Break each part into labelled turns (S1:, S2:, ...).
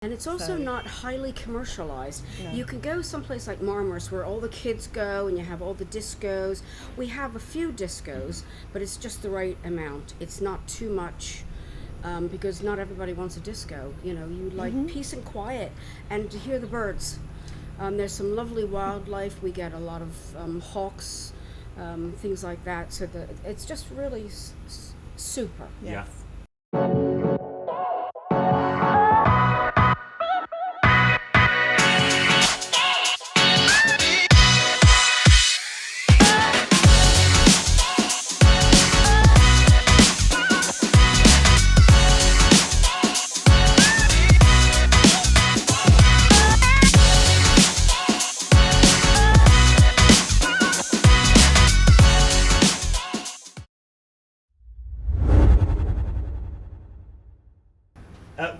S1: And it's also not highly commercialized.
S2: No.
S1: You can go someplace like Marmaris where all the kids go and you have all the discos. We have a few discos, but it's just the right amount. It's not too much because not everybody wants a disco. You know, you like peace and quiet and to hear the birds. There's some lovely wildlife. We get a lot of hawks, things like that. So it's just really super.
S2: Yes.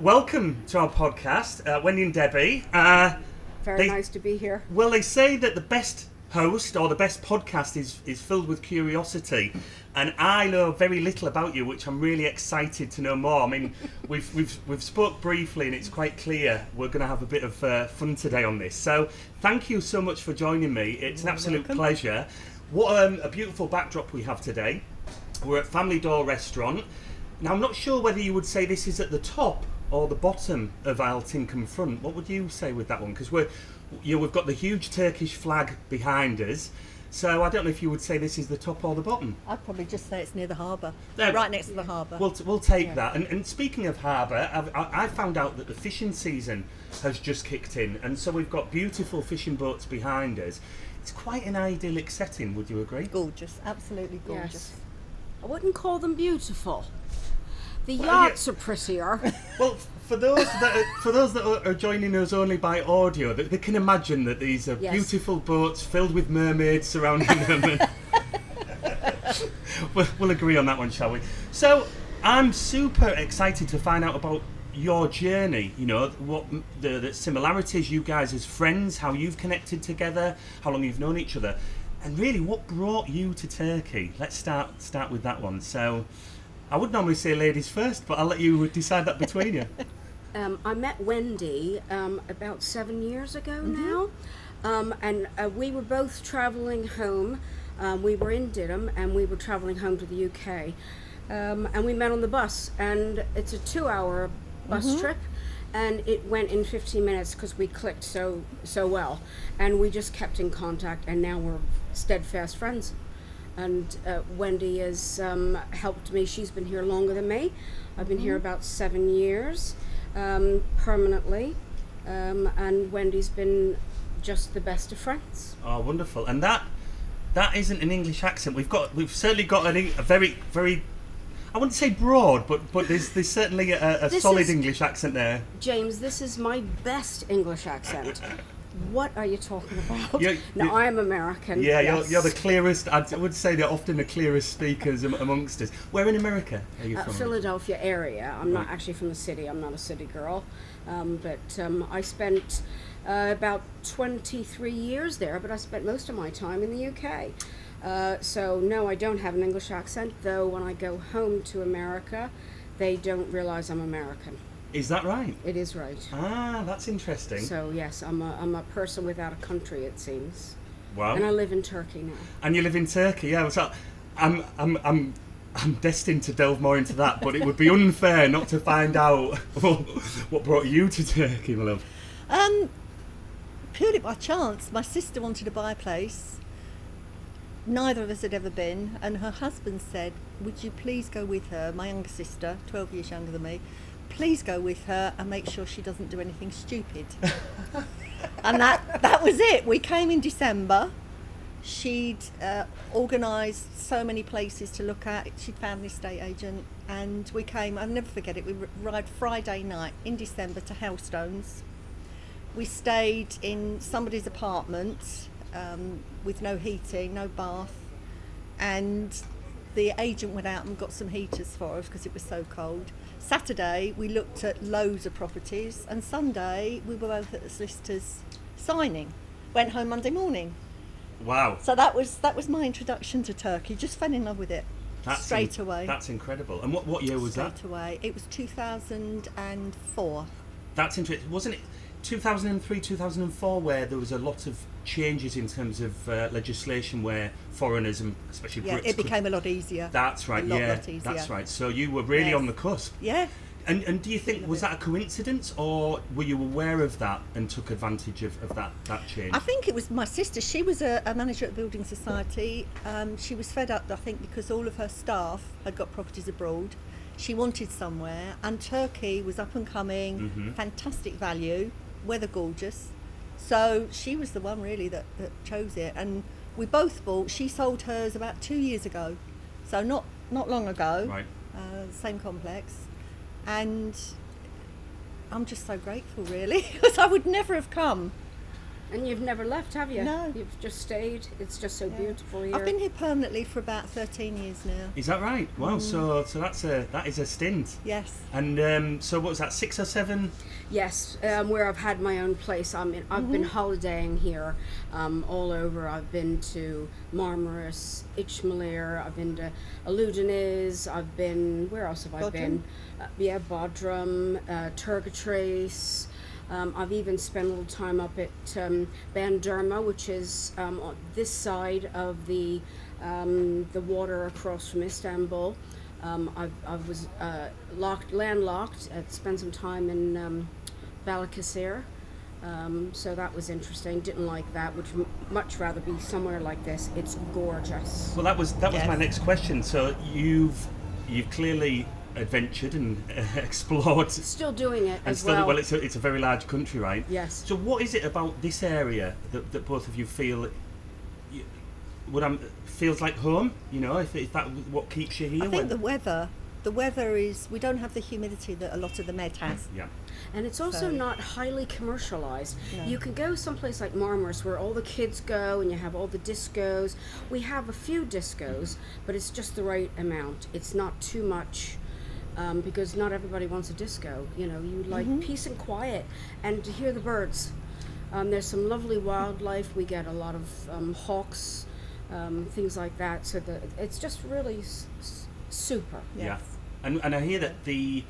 S3: Welcome to our podcast, Wendy and Debbie.
S1: Very nice to be here.
S3: Well, they say that the best host or the best podcast is filled with curiosity, and I know very little about you, which I'm really excited to know more. I mean, we've spoke briefly, and it's quite clear we're going to have a bit of fun today on this. So, thank you so much for joining me. It's an absolute pleasure. What a beautiful backdrop we have today. We're at Family Door Restaurant. Now, I'm not sure whether you would say this is at the top or the bottom of Aisle Tinkham Front. What would you say with that one? Because we've got the huge Turkish flag behind us. So I don't know if you would say this is the top or the bottom.
S2: I'd probably just say it's near the harbour,
S3: There-
S2: right next to the harbour.
S3: We'll take that. And speaking of harbour, I found out that the fishing season has just kicked in, and so we've got beautiful fishing boats behind us. It's quite an idyllic setting. Would you agree?
S2: Gorgeous, absolutely gorgeous.
S1: Yes. I wouldn't call them beautiful. The
S3: Well,
S1: yachts are prettier.
S3: Well, for those that are joining us only by audio, they can imagine that these are
S1: Yes.
S3: beautiful boats filled with mermaids surrounding them. And we'll agree on that one, shall we? So I'm super excited to find out about your journey. You know, what the similarities, you guys as friends, how you've connected together, how long you've known each other, and really what brought you to Turkey. Let's start with that one. So I would normally say ladies first, but I'll let you decide that between you.
S1: I met Wendy about 7 years ago now, and we were both traveling home. We were in Didim, and we were traveling home to the UK, and we met on the bus. And it's a 2-hour bus trip, and it went in 15 minutes because we clicked so well, and we just kept in contact, and now we're steadfast friends. And Wendy has helped me. She's been here longer than me. I've been here about 7 years permanently, and Wendy's been just the best of friends.
S3: Oh, wonderful! And that isn't an English accent. We've certainly got a very, very, I wouldn't say broad, but there's certainly a solid English accent there.
S1: James, this is my best English accent. What are you talking about?
S3: You're-
S1: I'm American.
S3: Yeah,
S1: yes.
S3: you're the clearest. I would say they're often the clearest speakers amongst us. Where in America are you from?
S1: Philadelphia area. I'm not actually from the city. I'm not a city girl, but I spent about 23 years there. But I spent most of my time in the UK. So no, I don't have an English accent. Though when I go home to America, they don't realize I'm American.
S3: Is that right?
S1: It is right.
S3: Ah, that's interesting.
S1: So yes, I'm a person without a country, it seems.
S3: Wow.
S1: And I live in Turkey now.
S3: And you live in Turkey, yeah. So I'm destined to delve more into that, but it would be unfair not to find out what brought you to Turkey, my love.
S2: Purely by chance. My sister wanted to buy a place. Neither of us had ever been, and her husband said, would you please go with her, my younger sister, 12 years younger than me, please go with her and make sure she doesn't do anything stupid. And that was it. We came in December. She'd organised so many places to look at. She'd found an estate agent, and we came, I'll never forget it, we arrived Friday night in December to Hellstones. We stayed in somebody's apartment with no heating, no bath, and the agent went out and got some heaters for us because it was so cold. Saturday we looked at loads of properties, and Sunday we were both at the solicitor's signing. Went home Monday morning.
S3: Wow.
S2: So that was my introduction to Turkey. Just fell in love with it straight away.
S3: That's incredible. And what year was that?
S2: Straight away. It was 2004.
S3: That's interesting. Wasn't it 2003, 2004, where there was a lot of changes in terms of legislation where foreigners, and especially
S2: Yeah,
S3: Brits,
S2: it became a lot easier.
S3: That's right.
S2: A lot
S3: Yeah,
S2: easier.
S3: that's right. So you were really
S2: Yes.
S3: on the cusp.
S2: Yeah.
S3: And do you think, was that a coincidence, or were you aware of that and took advantage of that change?
S2: I think it was my sister. She was a manager at a building society. She was fed up, I think, because all of her staff had got properties abroad. She wanted somewhere, and Turkey was up and coming, fantastic value, weather gorgeous. So she was the one really that chose it. And we both bought. She sold hers about 2 years ago, so not long ago.
S3: Right.
S2: Same complex. And I'm just so grateful, really, because I would never have come.
S1: And you've never left, have you?
S2: No.
S1: You've just stayed. It's just so
S2: Yeah.
S1: beautiful here.
S2: I've been here permanently for about 13 years now.
S3: Is that right? Wow. So that is a stint.
S2: Yes.
S3: And so what was that? 6 or 7?
S1: Yes, where I've had my own place. I've been holidaying here all over. I've been to Marmaris, Ichmalir, I've been to Aludeniz, I've been, where else have I been? Bodrum, Turkish. I've even spent a little time up at Bandurma, which is on this side of the water across from Istanbul. I was landlocked. I spent some time in Balıkesir, so that was interesting. Didn't like that. Would much rather be somewhere like this. It's gorgeous.
S3: Well, that was
S2: Yes.
S3: my next question. So you've clearly adventured and explored.
S1: Still doing it
S3: And
S1: as
S3: still,
S1: well.
S3: it's a very large country, right?
S1: Yes.
S3: So what is it about this area that both of you feel feels like home? You know, if that what keeps you here?
S2: I think the weather is, we don't have the humidity that a lot of the Med has.
S3: Yeah.
S1: And it's also
S2: So-
S1: not highly commercialized.
S2: No.
S1: You can go someplace like Marmaris where all the kids go and you have all the discos. We have a few discos, but it's just the right amount. It's not too much because not everybody wants a disco. You know, you like peace and quiet and to hear the birds. There's some lovely wildlife. We get a lot of hawks, things like that. So it's just really super.
S3: Yeah.
S2: Yes.
S3: And I hear that the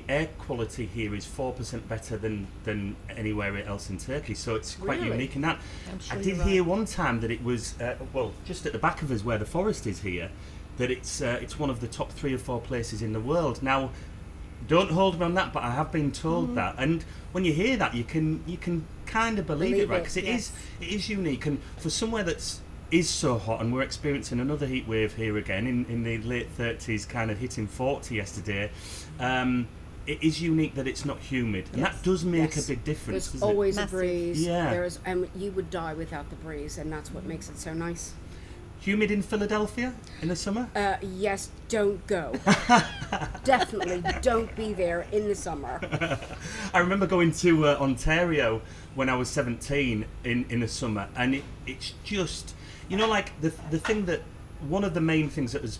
S3: air quality here is 4% better than anywhere else in Turkey, so it's quite
S1: Really?
S3: unique in that.
S2: I'm sure
S3: I
S2: you're
S3: did
S2: right.
S3: hear one time that it was just at the back of us where the forest is here, that it's one of the top 3 or 4 places in the world. Now, don't hold me on that, but I have been told that, and when you hear that, you can kind of believe it,
S1: Believe
S3: right?
S1: it,
S3: Because it
S1: yes.
S3: is unique, and for somewhere is so hot, and we're experiencing another heat wave here again in the late 30s, kind of hitting 40 yesterday. It is unique that it's not humid, and
S2: Yes.
S3: that does make
S1: Yes.
S3: a big difference.
S1: There's
S3: doesn't
S1: always a
S2: Massive.
S1: breeze.
S3: Yeah.
S1: And you would die without the breeze, and that's what makes it so nice.
S3: it? Humid in Philadelphia in the summer?
S1: Yes, don't go. Definitely don't be there in the summer.
S3: I remember going to Ontario when I was 17 in the summer, and it's just, you know, like the thing that, one of the main things that has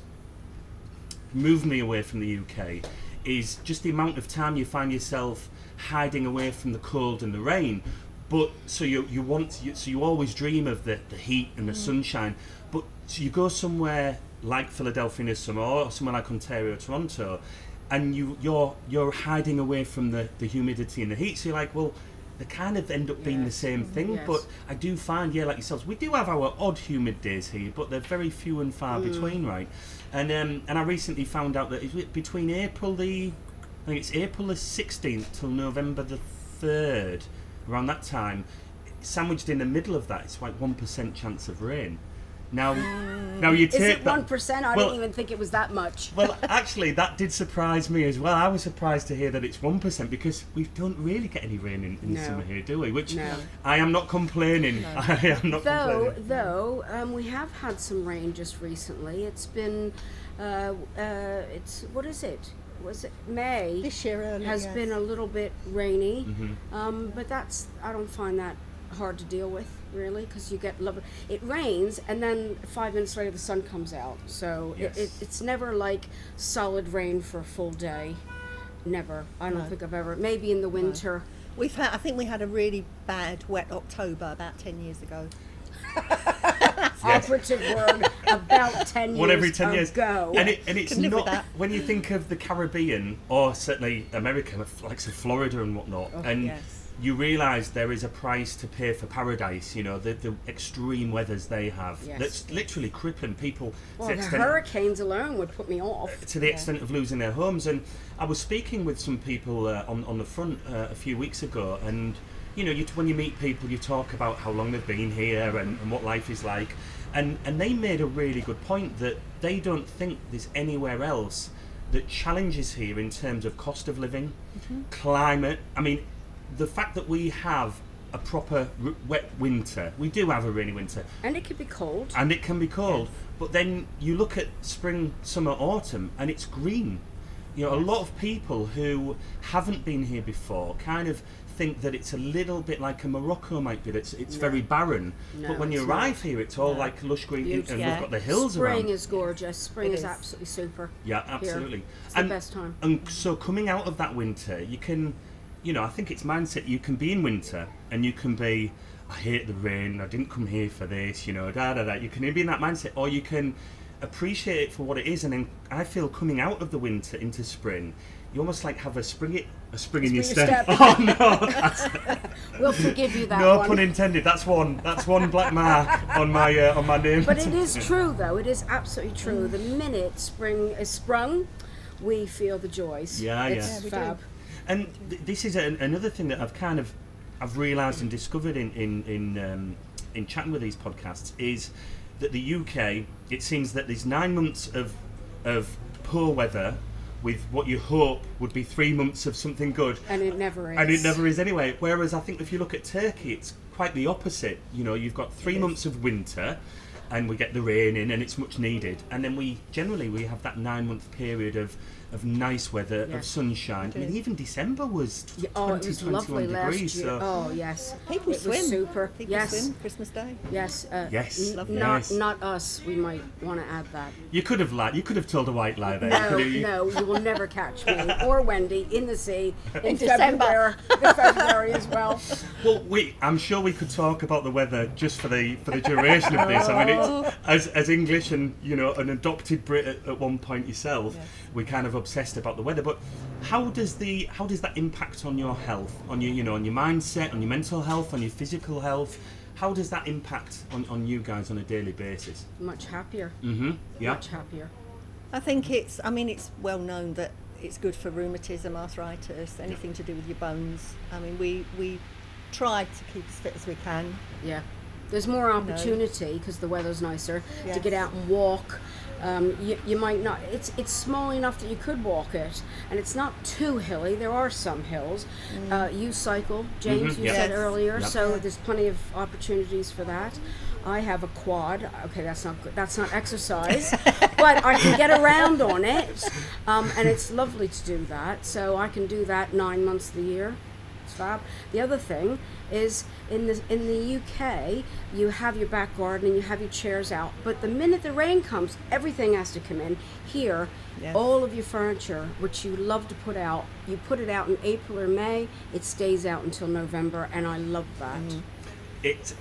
S3: moved me away from the UK is just the amount of time you find yourself hiding away from the cold and the rain. But so you always dream of the heat and the sunshine, but so you go somewhere like Philadelphia in the summer, or somewhere like Ontario, Toronto, and you're hiding away from the humidity and the heat. So you're like, well, they kind of end up being the
S1: Yes.
S3: same thing.
S1: Yes.
S3: But I do find, like yourselves, we do have our odd humid days here, but they're very few and far between, right? And I recently found out that it's between April the 16th till November the 3rd, around that time, sandwiched in the middle of that, it's like 1% chance of rain. Now you
S1: Is
S3: take
S1: it
S3: that.
S1: 1%? I
S3: Well-
S1: didn't even think it was that much.
S3: Well, actually, that did surprise me as well. I was surprised to hear that it's 1% because we don't really get any rain in the
S1: No.
S3: summer here, do we? Which
S1: No.
S3: I am not complaining. I am not complaining.
S1: Though we have had some rain just recently. It's been, what is it? Was it May?
S2: This year early,
S1: has
S2: yes.
S1: been a little bit rainy,
S3: Mm-hmm.
S1: but I don't find that hard to deal with really, because you get lovely. It rains and then 5 minutes later the sun comes out, so
S3: Yes.
S1: it's never like solid rain for a full day. Never. I don't
S2: No.
S1: think I've ever. Maybe in the winter.
S2: I think we had a really bad wet October about 10 years ago.
S1: operative word about 10 years
S3: One every 10 years.
S1: ago.
S3: And it's
S2: Can live with
S3: not,
S2: that.
S3: when you think of the Caribbean, or certainly America, like say Florida and whatnot, and
S2: yes.
S3: you realise there is a price to pay for paradise, you know, the extreme weathers they have.
S1: Yes.
S3: That's literally crippling people
S1: Well,
S3: to
S1: the
S3: the extent,
S1: hurricanes alone would put me off.
S3: to the extent of losing their homes. And I was speaking with some people on the front a few weeks ago, and you know, when you meet people, you talk about how long they've been here and what life is like, and they made a really good point that they don't think there's anywhere else that challenges here in terms of cost of living, climate. I mean, the fact that we have a proper wet winter, we do have a rainy winter,
S1: And it could be cold.
S3: and it can be cold, but then you look at spring, summer, autumn, and it's green. You know, a lot of people who haven't been here before kind of think that it's a little bit like a Morocco might be, that it's very barren.
S1: No,
S3: But when you
S1: it's
S3: arrive here, it's all like lush green, and
S1: Beautiful.
S3: we've got the hills
S1: Spring
S3: around.
S1: is gorgeous. Spring
S2: It
S1: is
S2: is.
S1: absolutely super.
S3: Yeah, absolutely.
S1: It's the best time.
S3: And so coming out of that winter, you can, you know, I think it's mindset. You can be in winter and you can be, I hate the rain, I didn't come here for this, you know, da da da. You can be in that mindset, or you can appreciate it for what it is. And then I feel coming out of the winter into spring, you almost like have a spring in your step. Oh no, that's,
S1: We'll forgive you that
S3: no
S1: one.
S3: pun intended. That's one black mark on my name.
S1: But it is true, though. It is absolutely true. The minute spring is sprung, we feel the joys.
S3: Yeah,
S1: it's
S3: yeah. Yeah,
S2: we do.
S1: fab.
S3: And this is another thing that I've realised and discovered in chatting with these podcasts is that the UK, it seems that there's 9 months of poor weather with what you hope would be 3 months of something good.
S1: And it never is.
S3: And it never is anyway. Whereas I think if you look at Turkey, it's quite the opposite. You know, you've got 3 months of winter, and we get the rain in, and it's much needed. And then we have that 9 month period of nice weather, of
S1: Yes.
S3: sunshine. I mean, even December was
S1: Oh,
S3: 20,
S1: it was
S3: 21
S1: lovely
S3: degrees.
S1: last year.
S3: So
S1: Oh, yes.
S2: People
S1: it
S2: swim.
S1: was super.
S2: People
S1: yes.
S2: swim Christmas Day.
S1: Yes.
S3: Yes.
S2: Lovely.
S3: Yes.
S1: Not us. We might want to add that.
S3: you could have told a white lie there.
S1: No,
S3: couldn't you?
S1: no, you will never catch me or Wendy in the sea in
S2: December.
S1: February as well.
S3: Well, I'm sure we could talk about the weather just for the duration of this. I mean, it's, as English and, you know, an adopted Brit at one point yourself,
S2: Yes.
S3: we're kind of obsessed about the weather. But how does that impact on your health, on your, you know, on your mindset, on your mental health, on your physical health? How does that impact on you guys on a daily basis?
S1: Much happier.
S3: Mm-hmm. Yeah.
S1: Much happier.
S2: I think it's well known that it's good for rheumatism, arthritis, anything to do with your bones. I mean, we try to keep as fit as we can.
S1: Yeah. There's more opportunity because the weather's nicer to
S2: Yes.
S1: get out and walk. You might not. It's small enough that you could walk it, and it's not too hilly. There are some hills. You cycle, James.
S3: Mhm,
S1: You
S3: yeah.
S1: said
S2: Yes.
S1: earlier,
S3: Yep.
S1: so there's plenty of opportunities for that. I have a quad. Okay, that's not good. That's not exercise, but I can get around on it, and it's lovely to do that. So I can do that 9 months of the year. It's fab. The other thing is in the UK, you have your back garden and you have your chairs out, but the minute the rain comes, everything has to come in. Here,
S2: Yes.
S1: all of your furniture, which you love to put out, you put it out in April or May, it stays out until November, and I love that.
S2: Yes.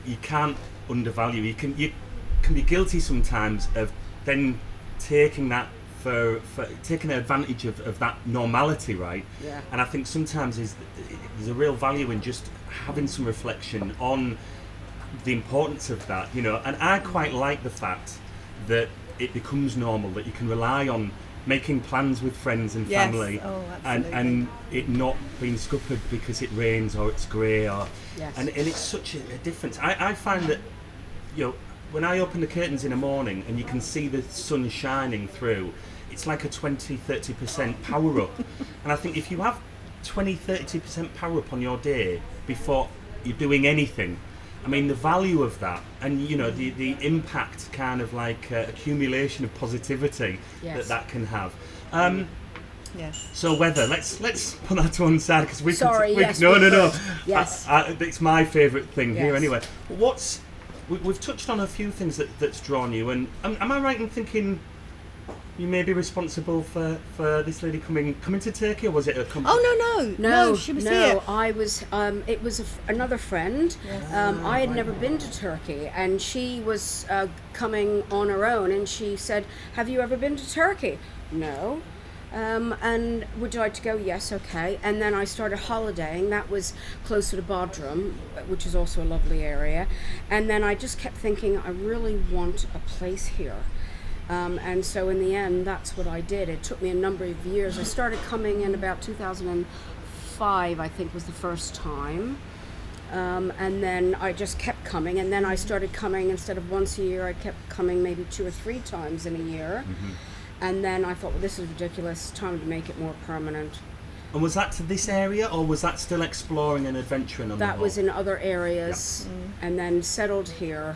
S3: You can't undervalue. You can be guilty sometimes of then taking that for taking advantage of that normality, right?
S1: Yeah.
S3: And I think sometimes there's a real value in just having some reflection on the importance of that, you know. And I quite like the fact that it becomes normal, that you can rely on making plans with friends and
S2: Yes.
S3: family,
S2: Oh,
S3: and
S2: absolutely.
S3: it not being scuppered because it rains or it's grey or
S1: Yes.
S3: and it's such a difference. I find that, you know, when I open the curtains in the morning and you can see the sun shining through, it's like a 20-30% power up. And I think if you have 20-30% power up on your day before you're doing anything, I mean, the value of that, and you know, the impact, kind of like accumulation of positivity
S1: Yes.
S3: that can have.
S2: Yes.
S3: So weather, let's put that to one side because we
S1: Sorry,
S3: could, we,
S1: yes,
S3: no
S1: we
S3: no no
S1: could. Yes.
S3: it's my favourite thing here
S1: Yes.
S3: anyway. We've touched on a few things that's drawn you, and am I right in thinking you may be responsible for this lady coming to Turkey, or was it a company?
S2: Oh no, she was here.
S1: I was. It was another friend.
S2: Yes.
S1: I had never been to Turkey, and she was coming on her own. And she said, "Have you ever been to Turkey?" No. And would you like to go? Yes, okay. And then I started holidaying. That was closer to Bodrum, which is also a lovely area. And then I just kept thinking, I really want a place here. And so in the end, that's what I did. It took me a number of years. I started coming in about 2005, I think was the first time. And then I just kept coming. And then I started coming, instead of once a year, I kept coming maybe 2 or 3 times in a year.
S3: Mm-hmm.
S1: And then I thought, well, this is ridiculous. Time to make it more permanent.
S3: And was that to this area, or was that still exploring and adventuring on the
S1: That
S3: whole?
S1: was in other areas, and then settled here,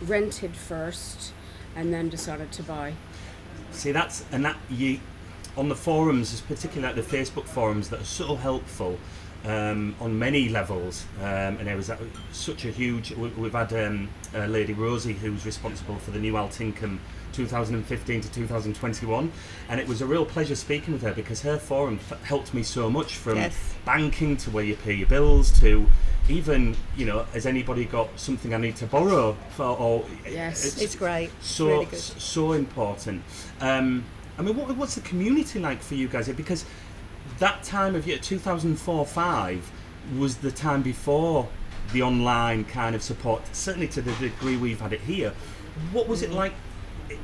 S1: rented first, and then decided to buy.
S3: See, on the forums, particularly like the Facebook forums, that are so helpful on many levels, and there was such a huge. We've had Lady Rosie, who's responsible for the new Altincum 2015 to 2021, and it was a real pleasure speaking with her, because her forum helped me so much, from banking to where you pay your bills to even, has anybody got something I need to borrow for? Or
S2: it's great.
S3: So
S2: really good.
S3: so important. I mean, what's the community like for you guys? Because that time of year, 2004-5, was the time before the online kind of support, certainly to the degree we've had it here. What was it like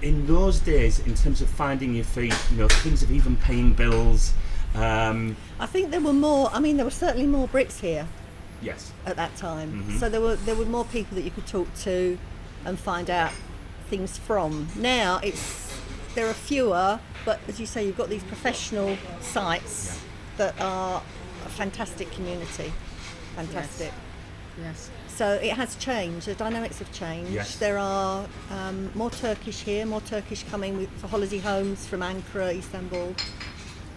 S3: in those days in terms of finding your feet, things of even paying bills?
S2: I think there were more. I mean, there were certainly more Brits here.
S3: Yes.
S2: At that time,
S3: Mm-hmm.
S2: so there were more people that you could talk to and find out things from. Now there are fewer, but as you say, you've got these professional sites that are a fantastic community. Fantastic.
S1: Yes.
S2: So it has changed. The dynamics have changed.
S3: Yes.
S2: There are more Turkish here, more Turkish coming for holiday homes from Ankara, Istanbul.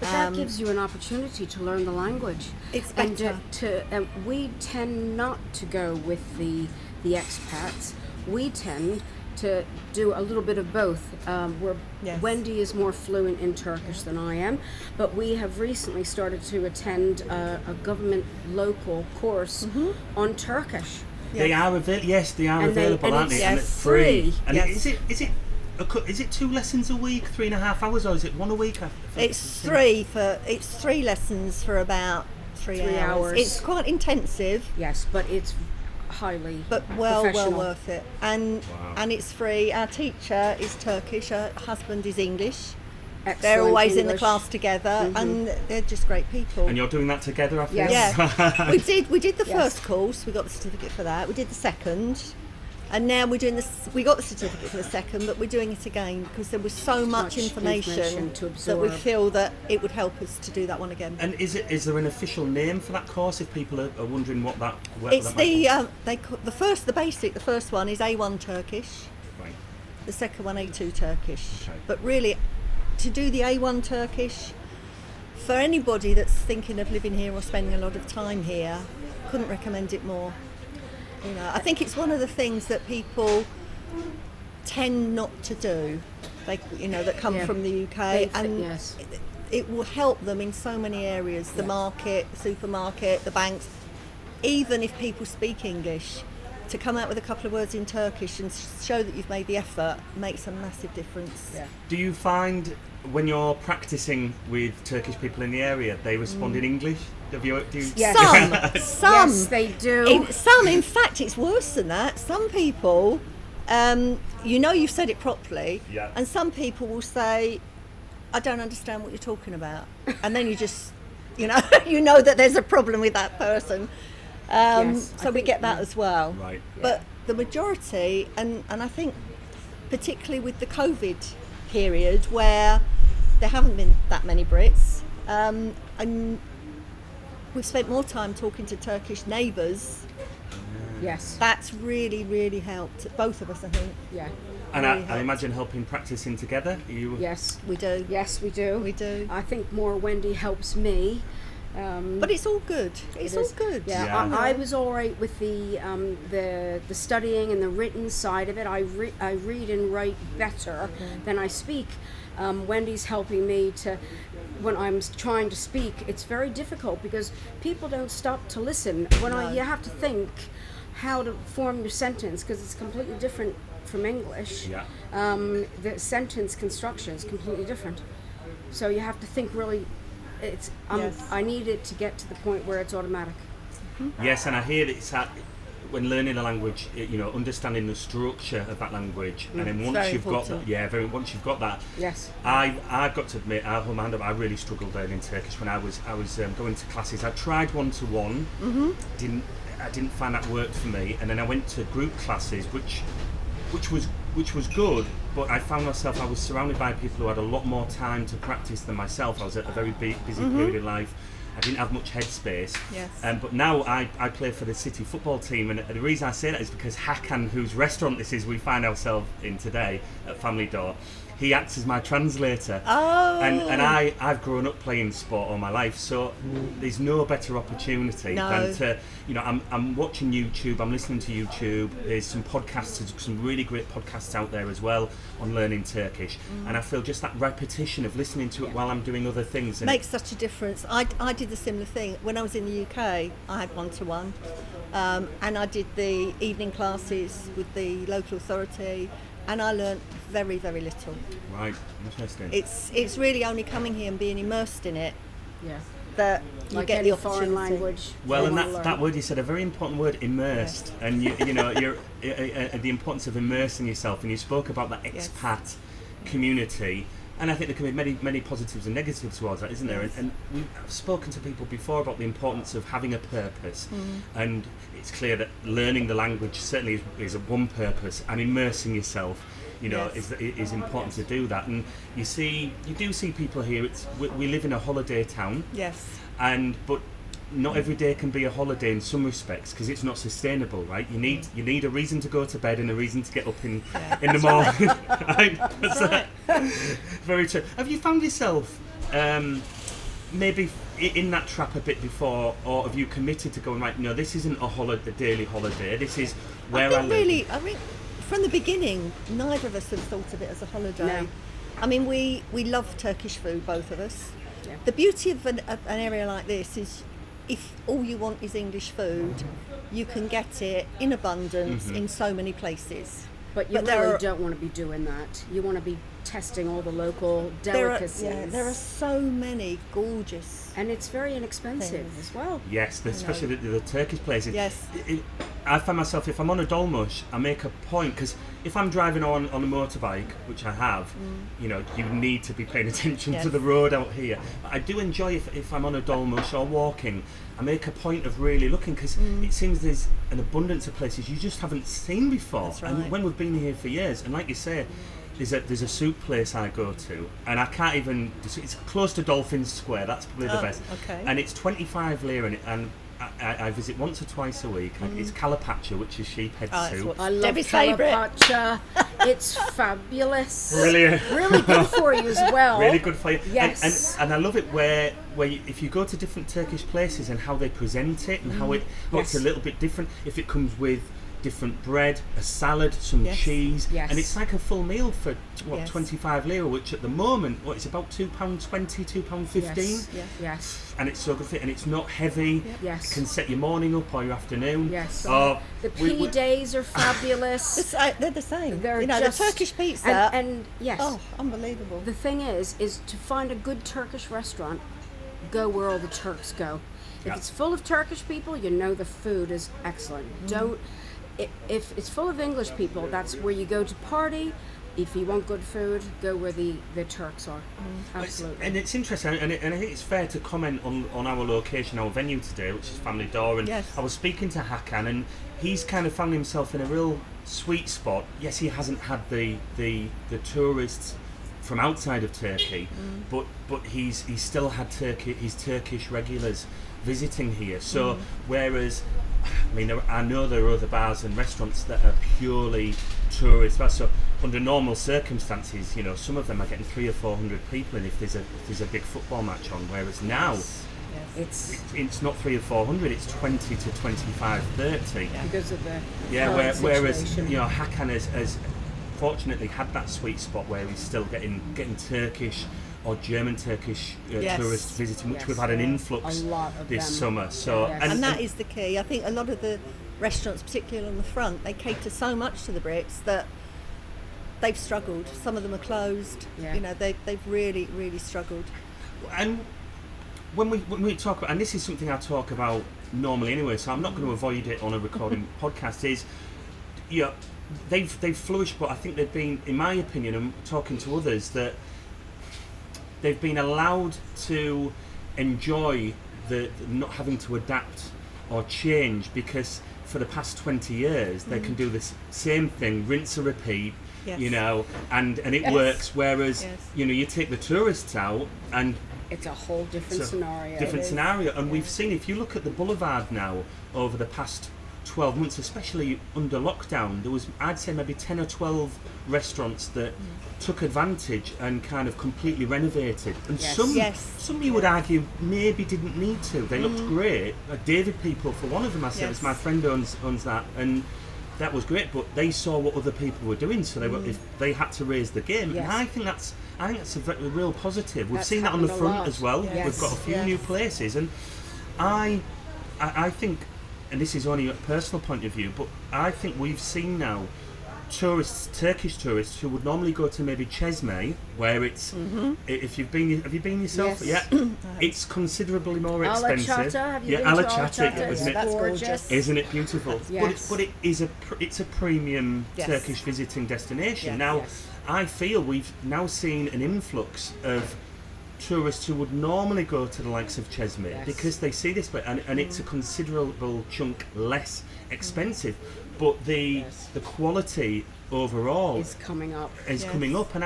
S1: But that gives you an opportunity to learn the language.
S2: It's
S1: And
S2: better.
S1: we tend not to go with the expats. We tend to do a little bit of both.
S2: Yes.
S1: Wendy is more fluent in Turkish than I am, but we have recently started to attend a government local course on Turkish.
S3: They are available,
S1: and
S3: aren't they?
S1: it's
S3: And it's free. And
S2: Yes.
S3: is it 2 lessons a week, 3.5 hours, or is it 1 a week?
S2: It's 3 lessons for about 3 hours. It's quite intensive,
S1: Yes, but it's highly
S2: but well
S1: professional.
S2: worth it. And it's free. Our teacher is Turkish. Her husband is English.
S1: Excellent
S2: They're always in the
S1: English.
S2: class together, and they're just great people.
S3: And you're doing that together, I feel?
S1: Yes.
S2: Yeah, we did the
S1: Yes.
S2: first course. We got the certificate for that. We did the second, and now we're doing this. We got the certificate for the second, but we're doing it again because there was so much information
S1: to
S2: that we
S1: absorb.
S2: feel that it would help us to do that one again.
S3: And is there an official name for that course, if people are wondering what that?
S2: It's
S3: that might
S2: the first one is A1 Turkish.
S3: be? Right.
S2: The second one A2 Turkish.
S3: Okay.
S2: But really, to do the A1 Turkish, for anybody that's thinking of living here or spending a lot of time here, couldn't recommend it more. I think it's one of the things that people tend not to do. That come from the UK, and
S1: yes.
S2: it will help them in so many areas. The market, the supermarket, the banks. Even if people speak English, to come out with a couple of words in Turkish and show that you've made the effort makes a massive difference.
S1: Yeah.
S3: Do you find when you're practicing with Turkish people in the area, they respond in English?
S1: Yes.
S2: Some
S1: Yes, they do.
S2: In fact, it's worse than that. Some people, you've said it properly, and some people will say, "I don't understand what you're talking about," and then you just, you know that there's a problem with that person.
S1: Yes,
S2: so we get that as well.
S3: Right.
S2: But the majority, and I think particularly with the COVID period where there haven't been that many Brits, and we've spent more time talking to Turkish neighbours.
S1: Yes.
S2: That's really, really helped both of us, I think.
S1: Yeah.
S3: And
S2: really
S3: I
S2: helped.
S3: imagine helping practicing together.
S1: Yes.
S2: We do.
S1: Yes, we do.
S2: We do.
S1: I think more Wendy helps me
S2: But it's all good. It's all
S1: is.
S2: good.
S1: Yeah,
S3: Yeah.
S1: I was all right with the studying and the written side of it. I read and write better than I speak. Wendy's helping me to. When I'm trying to speak, it's very difficult because people don't stop to listen. You have to think how to form your sentence because it's completely different from English.
S3: Yeah.
S1: The sentence construction is completely different. So you have to think really. I need it to get to the point where it's automatic.
S3: Yes, and I hear that it's when learning a language, understanding the structure of that language, and then once
S2: very
S3: you've got
S2: important.
S3: that, once you've got that,
S1: Yes.
S3: I've got to admit, I'll hold my hand up, I really struggled learning Turkish when I was going to classes. I tried 1-to-1, I didn't find that worked for me, and then I went to group classes, which was good, but I found myself, I was surrounded by people who had a lot more time to practice than myself. I was at a very busy period in life. I didn't have much headspace.
S2: Yes.
S3: But now I play for the city football team, and the reason I say that is because Hakan, whose restaurant this is, we find ourselves in today at Family Door, he acts as my translator.
S2: Oh.
S3: And I've grown up playing sport all my life, so there's no better opportunity than to, I'm watching YouTube, I'm listening to YouTube, there's some podcasts, there's some really great podcasts out there as well on learning Turkish, and I feel just that repetition of listening to it while I'm doing other things. And
S2: Makes such a difference. I did the similar thing. When I was in the UK, I had 1-to-1, and I did the evening classes with the local authority, and I learnt very, very little.
S3: Right, interesting.
S2: It's really only coming here and being immersed in it
S1: Yeah.
S2: that you
S1: Like
S2: get
S1: any
S2: the
S1: foreign
S2: opportunity.
S1: language.
S3: Well,
S1: they
S3: and
S1: wanna
S3: that
S1: learn.
S3: word you said, a very important word, immersed, and you're the importance of immersing yourself, and you spoke about that
S2: Yes.
S3: expat community, and I think there can be many positives and negatives towards that, isn't there?
S2: Yes.
S3: And we've spoken to people before about the importance of having a purpose, and it's clear that learning the language certainly is one purpose, and immersing yourself,
S2: Yes.
S3: is important to do that. And you do see people here. We live in a holiday town.
S2: Yes.
S3: But not every day can be a holiday in some respects because it's not sustainable, right? You need a reason to go to bed and a reason to get up in the morning. Right? That's very true. Have you found yourself maybe in that trap a bit before, or have you committed to going, right, no, this isn't a daily holiday, this is where I live?
S2: I mean, from the beginning, neither of us have thought of it as a holiday.
S1: No.
S2: I mean, we love Turkish food, both of us.
S1: Yeah.
S2: The beauty of an area like this is if all you want is English food, you can get it in abundance in so many places.
S1: But you
S2: there
S1: really
S2: are-
S1: don't want to be doing that. You want to be testing all the local delicacies.
S2: There are so many gorgeous.
S1: And it's very inexpensive
S2: Things.
S1: as well.
S3: Yes, especially the Turkish places.
S2: Yes.
S3: I find myself, if I'm on a dolmuş, I make a point, because if I'm driving on a motorbike, which I have, you need to be paying attention
S2: Yes.
S3: to the road out here. But I do enjoy if I'm on a dolmuş or walking, I make a point of really looking, because it seems there's an abundance of places you just haven't seen before.
S2: That's right.
S3: And when we've been here for years, and like you say, there's a soup place I go to, and I can't even. It's close to Dolphin Square. That's probably the
S2: Oh,
S3: best.
S2: okay.
S3: And it's 25 lira, and I visit once or twice a week. It's calapacha, which is sheephead
S2: Oh, it's
S3: soup.
S2: what-
S1: I love
S2: Debbie's favourite.
S1: calapacha. It's fabulous.
S3: Brilliant.
S1: Really good for you as well.
S3: Really good for you.
S1: Yes.
S3: And I love it where if you go to different Turkish places and how they present it and how it's
S1: Yes.
S3: a little bit different. If it comes with different bread, a salad, some
S2: Yes.
S3: cheese,
S1: Yes.
S3: and it's like a full meal for
S2: Yes.
S3: 25 lira, which at the moment, it's about £2.20, £2.15,
S1: Yes. Yes.
S3: and it's so good fit, and it's not heavy.
S1: Yes.
S3: Can set your morning up or your afternoon.
S1: Yes.
S3: Oh,
S1: The
S3: we-
S1: pea days are fabulous.
S2: They're the same.
S1: They're
S2: the
S1: just,
S2: Turkish pizza.
S1: And yes,
S2: Oh, unbelievable.
S1: the thing is to find a good Turkish restaurant, go where all the Turks go. If
S3: Yeah.
S1: it's full of Turkish people, the food is excellent. If it's full of English people, that's where you go to party. If you want good food, go where the Turks are. Absolutely.
S3: And it's interesting, and I think it's fair to comment on our location, our venue today, which is Family Door. And
S2: Yes.
S3: I was speaking to Hakan, and he's kind of found himself in a real sweet spot. Yes, he hasn't had the tourists from outside of Turkey, but he's still had his Turkish regulars visiting here. So whereas, I mean, I know there are other bars and restaurants that are purely tourist. So under normal circumstances, some of them are getting 300 or 400 people in if there's a big football match on. Whereas now, it's not 300 or 400. It's 20 to 25, 30.
S1: because of the
S3: Whereas
S1: situation.
S3: Hakan has fortunately had that sweet spot where he's still getting Turkish or German Turkish tourists visiting, which
S1: Yes.
S3: we've had an influx
S1: A lot of
S3: this
S1: them.
S3: summer. So
S1: Yes.
S2: And that is the key. I think a lot of the restaurants, particularly on the front, they cater so much to the Brits that they've struggled. Some of them are closed.
S1: Yeah.
S2: You know, they've really, really struggled.
S3: And when we talk about, and this is something I talk about normally anyway, so I'm not going to avoid it on a recording podcast, is they've flourished, but I think they've been, in my opinion, and talking to others, that they've been allowed to enjoy the not having to adapt or change, because for the past 20 years they can do this same thing, rinse and repeat.
S2: Yes.
S3: And it
S2: Yes.
S3: works. Whereas
S2: Yes.
S3: you take the tourists out and
S1: It's a whole different scenario.
S3: different scenario. And we've seen, if you look at the boulevard now over the past 12 months, especially under lockdown, there was, I'd say, maybe 10 or 12 restaurants that took advantage and kind of completely renovated. And
S1: Yes.
S3: some you would argue maybe didn't need to. They looked great. David People, for one of them, I said,
S2: Yes.
S3: my friend owns that, and that was great. But they saw what other people were doing, so if they had to raise the game.
S1: Yes.
S3: And I think that's a real positive. We've
S1: That's
S3: seen that on the
S1: happened a
S3: front
S1: lot.
S3: as well.
S1: Yes.
S3: We've got a few
S2: Yes.
S3: new places, and I think, and this is only a personal point of view, but I think we've seen now Turkish tourists who would normally go to maybe Çeşme, where it's if have you been yourself?
S1: Yes.
S3: Yeah, it's considerably more expensive.
S1: Alaçatı, have you been to
S3: Alaçatı,
S1: Alaçatı?
S3: isn't it?
S2: That's
S1: Gorgeous.
S2: gorgeous.
S3: Isn't it beautiful?
S1: Yes.
S3: But it is it's a premium
S2: Yes.
S3: Turkish visiting destination.
S2: Yes.
S3: Now,
S1: Yes.
S3: I feel we've now seen an influx of tourists who would normally go to the likes of Çeşme
S1: Yes.
S3: because they see this, and it's a considerable chunk less expensive, but the quality overall
S1: Is coming up.
S3: is
S2: Yes.
S3: coming up, and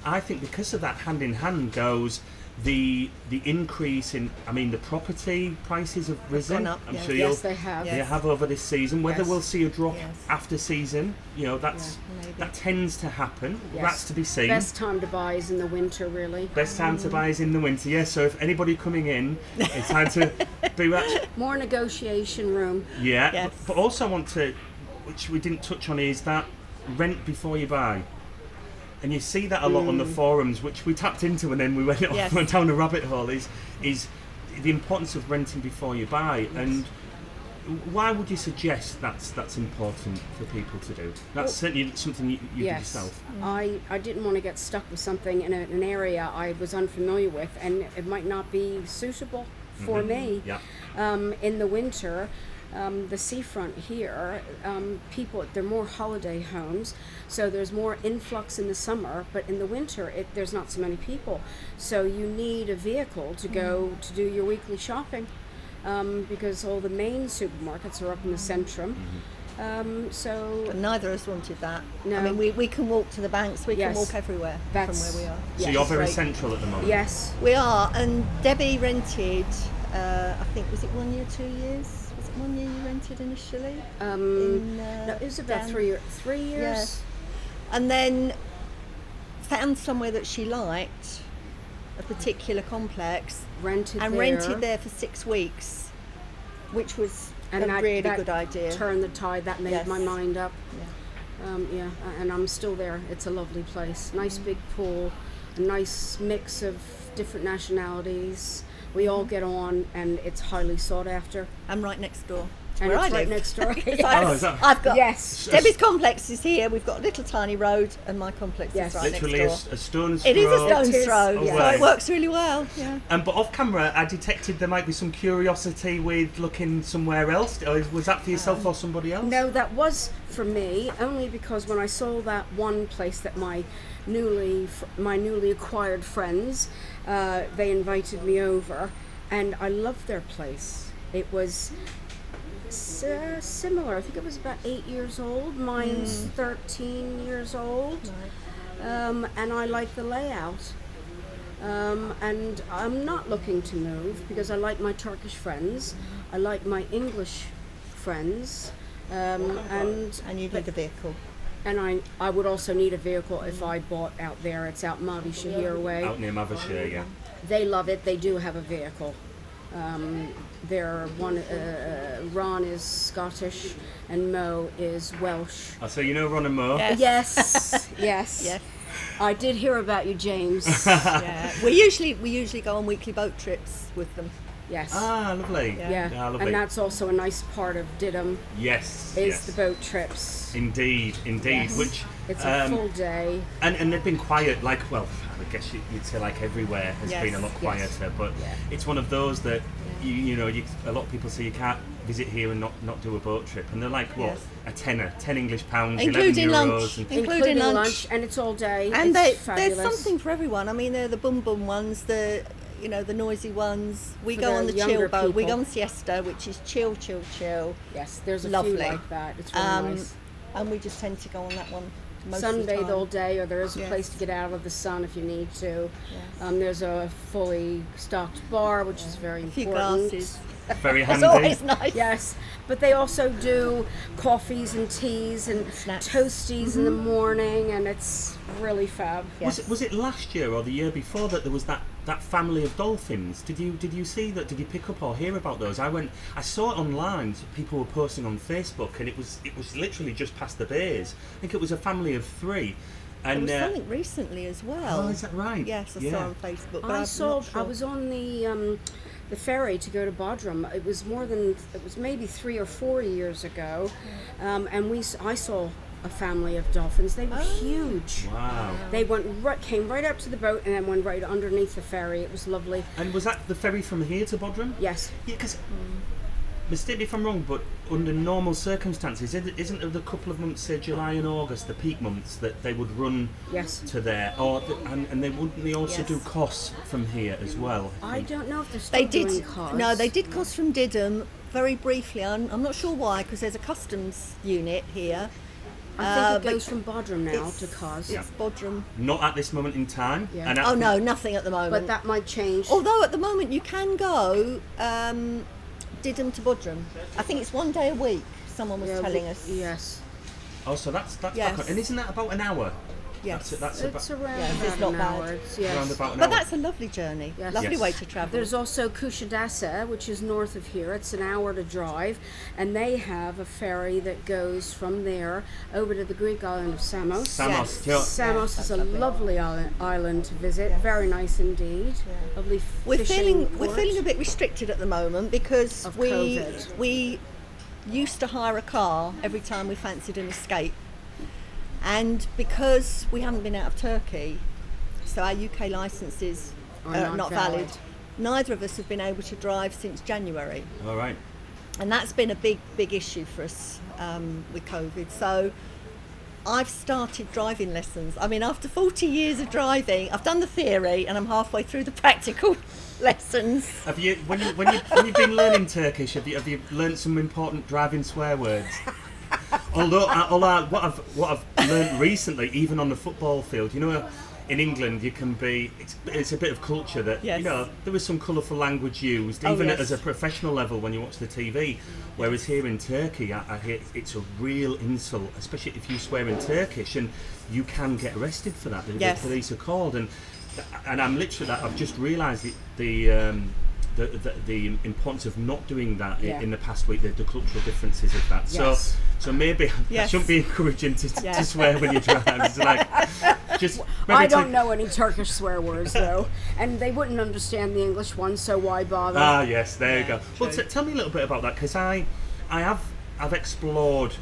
S3: I think because of that, hand in hand goes the increase in, I mean, the property prices have risen.
S2: gone up,
S3: I'm
S2: yes.
S3: sure
S1: Yes,
S3: you'll
S1: they have.
S3: they have over this season. Whether
S1: Yes.
S3: we'll see a drop
S2: Yes.
S3: after season,
S2: maybe.
S3: that tends to happen.
S1: Yes.
S3: That's to be seen.
S1: Best time to buy is in the winter, really.
S3: Best time to buy is in the winter. Yeah. So if anybody coming in, it's time to do that.
S1: More negotiation room.
S3: Yeah.
S2: Yes.
S3: But also I want to, which we didn't touch on, is that rent before you buy. And you see that a lot on the forums, which we tapped into, and then we went,
S2: Yes.
S3: went down a rabbit hole. Is the importance of renting before you buy, and why would you suggest that's important for people to do? That's certainly something you do
S1: Yes.
S3: yourself.
S1: I didn't want to get stuck with something in an area I was unfamiliar with, and it might not be suitable for me.
S3: Yeah.
S1: In the winter, the seafront here, people, they're more holiday homes, so there's more influx in the summer, but in the winter there's not so many people, so you need a vehicle to go to do your weekly shopping, because all the main supermarkets are up in the centrum. So
S2: But neither of us wanted that.
S1: No.
S2: I mean, we can walk to the banks, we
S1: Yes.
S2: can walk everywhere
S1: That's-
S2: from where we are.
S3: So
S1: Yes.
S3: you're very
S2: Great.
S3: central at the moment.
S1: yes,
S2: We are, and Debbie rented, I think, was it 1 year, 2 years? Was it 1 year you rented initially?
S1: no, it was about
S2: down-
S1: 3 years.
S2: Yes. And then found somewhere that she liked, a particular complex,
S1: Rented
S2: and
S1: there.
S2: rented there for 6 weeks, which was a
S1: that-
S2: really
S1: that
S2: good idea.
S1: Turned the tide. That made
S2: Yes.
S1: my mind up.
S2: Yeah.
S1: And I'm still there. It's a lovely place. Nice big pool, a nice mix of different nationalities. We all get on, and it's highly sought after.
S2: I'm right next door. to
S1: And
S2: where
S1: it's
S2: I
S1: right
S2: live.
S1: next door.
S3: Oh, is that-
S2: I've got
S1: Yes.
S2: Debbie's complex is here. We've got a little tiny road, and my complex
S1: Yes.
S2: is right
S3: Literally
S2: next door.
S3: a stone's
S2: It is a
S3: throw.
S2: stone's
S1: It is,
S2: throw,
S1: yeah.
S2: so
S3: Away.
S2: it works really well. Yeah.
S3: But off camera, I detected there might be some curiosity with looking somewhere else. Was that for yourself or somebody else?
S1: No, that was for me only because when I saw that one place that my newly acquired friends, they invited me over, and I loved their place. It was similar. I think it was about 8 years old. Mine's 13 years old, and I like the layout. And I'm not looking to move because I like my Turkish friends. I like my English friends. And
S2: And you need a vehicle.
S1: and I would also need a vehicle if I bought out there. It's out Mavi Shahir way.
S3: Out near Mavashir, yeah.
S1: They love it. They do have a vehicle. Ron is Scottish and Mo is Welsh.
S3: Oh, so you know Ron and Mo?
S2: Yes.
S1: Yes, yes.
S2: Yes.
S1: I did hear about you, James.
S2: Yeah. We usually go on weekly boat trips with them.
S1: Yes.
S3: Ah, lovely.
S1: Yeah.
S3: Ah, lovely.
S1: And that's also a nice part of Didim
S3: Yes.
S1: is
S3: yes.
S1: the boat trips.
S3: Indeed.
S1: Yes.
S3: Which
S1: It's a full day.
S3: and they've been quiet. Like, well, I guess you'd say like everywhere has
S2: Yes.
S3: been a lot
S1: Yes.
S3: quieter. But
S1: Yeah.
S3: it's one of those that a lot of people say you can't visit here and not do a boat trip, and they're like what
S2: Yes.
S3: a tenner, 10 English pounds,
S2: Including
S3: 11
S2: lunch.
S3: euros. And,
S2: Including lunch.
S1: And it's all day.
S2: And
S1: it's
S2: there's
S1: fabulous.
S2: something for everyone. I mean, they're the boom boom ones, the noisy ones. We
S1: For
S2: go
S1: the
S2: on the
S1: younger
S2: chill boat. We
S1: people.
S2: go on siesta, which is chill.
S1: Yes, there's a
S2: Lovely.
S1: few like that. It's really nice.
S2: And we just tend to go on that one most of the
S1: Sunbathe
S2: time.
S1: all day, or there is a
S2: Yes.
S1: place to get out of the sun if you need to.
S2: Yes.
S1: There's a fully stocked bar, which is very
S2: A few
S1: important.
S2: glasses.
S3: very
S2: It's
S3: handy.
S2: always nice.
S1: Yes, but they also do coffees and teas and
S2: Snacks.
S1: toasties in the morning, and it's really fab.
S2: Yes.
S3: Was it last year or the year before that there was that family of dolphins? Did you see that? Did you pick up or hear about those? I saw it online. So people were posting on Facebook, and it was literally just past the bays. I think it was a family of 3.
S2: There
S3: And
S2: was something recently as well.
S3: oh, is that right?
S2: Yes, I
S3: Yeah.
S2: saw on Facebook. But
S1: I
S2: I'm
S1: saw.
S2: not sure.
S1: I was on the ferry to go to Bodrum. It was maybe 3 or 4 years ago, and I saw a family of dolphins. They were huge.
S3: Wow.
S1: They came right up to the boat and then went right underneath the ferry. It was lovely.
S3: And was that the ferry from here to Bodrum?
S1: Yes.
S3: Yeah, because mistake me if I'm wrong, but under normal circumstances, isn't it the couple of months, say July and August, the peak months, that they would run
S1: Yes.
S3: to there, and they also
S2: Yes.
S3: do costs from here as well?
S1: I don't know if they're still
S2: They
S1: doing
S2: did.
S1: cars.
S2: No, they did cost from Didim very briefly. I'm not sure why, because there's a customs unit here.
S1: I think
S2: but
S1: it goes from Bodrum now
S2: It's-
S1: to cars.
S2: It's Bodrum.
S3: Not at this moment in time.
S1: Yeah.
S3: And
S2: Oh no, nothing at the moment.
S1: But that might change.
S2: Although at the moment you can go Didim to Bodrum. I think it's 1 day a week. Someone was
S1: Yeah,
S2: telling us.
S1: Yes.
S3: Oh, so that's
S2: Yes.
S3: back on. And isn't that about an hour?
S2: Yes.
S3: That's
S1: It's
S3: about
S1: around
S2: Yes,
S1: about
S2: it's not
S1: an
S2: bad.
S1: hour. Yes.
S3: around about an
S2: But
S3: hour.
S2: that's a lovely journey.
S1: Yes.
S2: Lovely
S3: Yes.
S2: way to travel.
S1: There's also Kushadasa, which is north of here. It's an hour to drive, and they have a ferry that goes from there over to the Greek island of Samos.
S3: Samos.
S2: Yes.
S3: Yeah.
S1: Samos is a
S2: that's lovely.
S1: lovely island to visit. Very nice indeed. Lovely
S2: We're
S1: fishing
S2: feeling
S1: port.
S2: a bit restricted at the moment because
S1: Of
S2: we
S1: COVID.
S2: we used to hire a car every time we fancied an escape, and because we haven't been out of Turkey, so our UK licences
S1: Are
S2: are
S1: not
S2: not
S1: valid.
S2: valid. Neither of us have been able to drive since January,
S3: All right.
S2: and that's been a big issue for us with COVID. So I've started driving lessons. I mean, after 40 years of driving, I've done the theory and I'm halfway through the practical lessons.
S3: Have you when you've been learning Turkish? Have you learnt some important driving swear words? Although what I've learnt recently, even on the football field, in England you can be. It's a bit of culture that
S2: Yes.
S3: there is some colourful language used,
S2: Oh,
S3: even
S2: yes.
S3: as a professional level when you watch the TV. Whereas here in Turkey, I hear it's a real insult, especially if you swear in Turkish, and you can get arrested for that.
S2: Yes.
S3: The police are called, and I'm literally I've just realised the importance of not doing that
S1: Yeah.
S3: in the past week, the cultural differences of that.
S1: Yes.
S3: So maybe I
S2: Yes.
S3: shouldn't be encouraging to
S2: Yes.
S3: swear when you drive. It's like, just
S1: I
S3: maybe
S1: don't know any Turkish swear words though, and they wouldn't understand the English ones, so why bother?
S3: Ah, yes, there you go. Well,
S2: true.
S3: tell me a little bit about that, because I've explored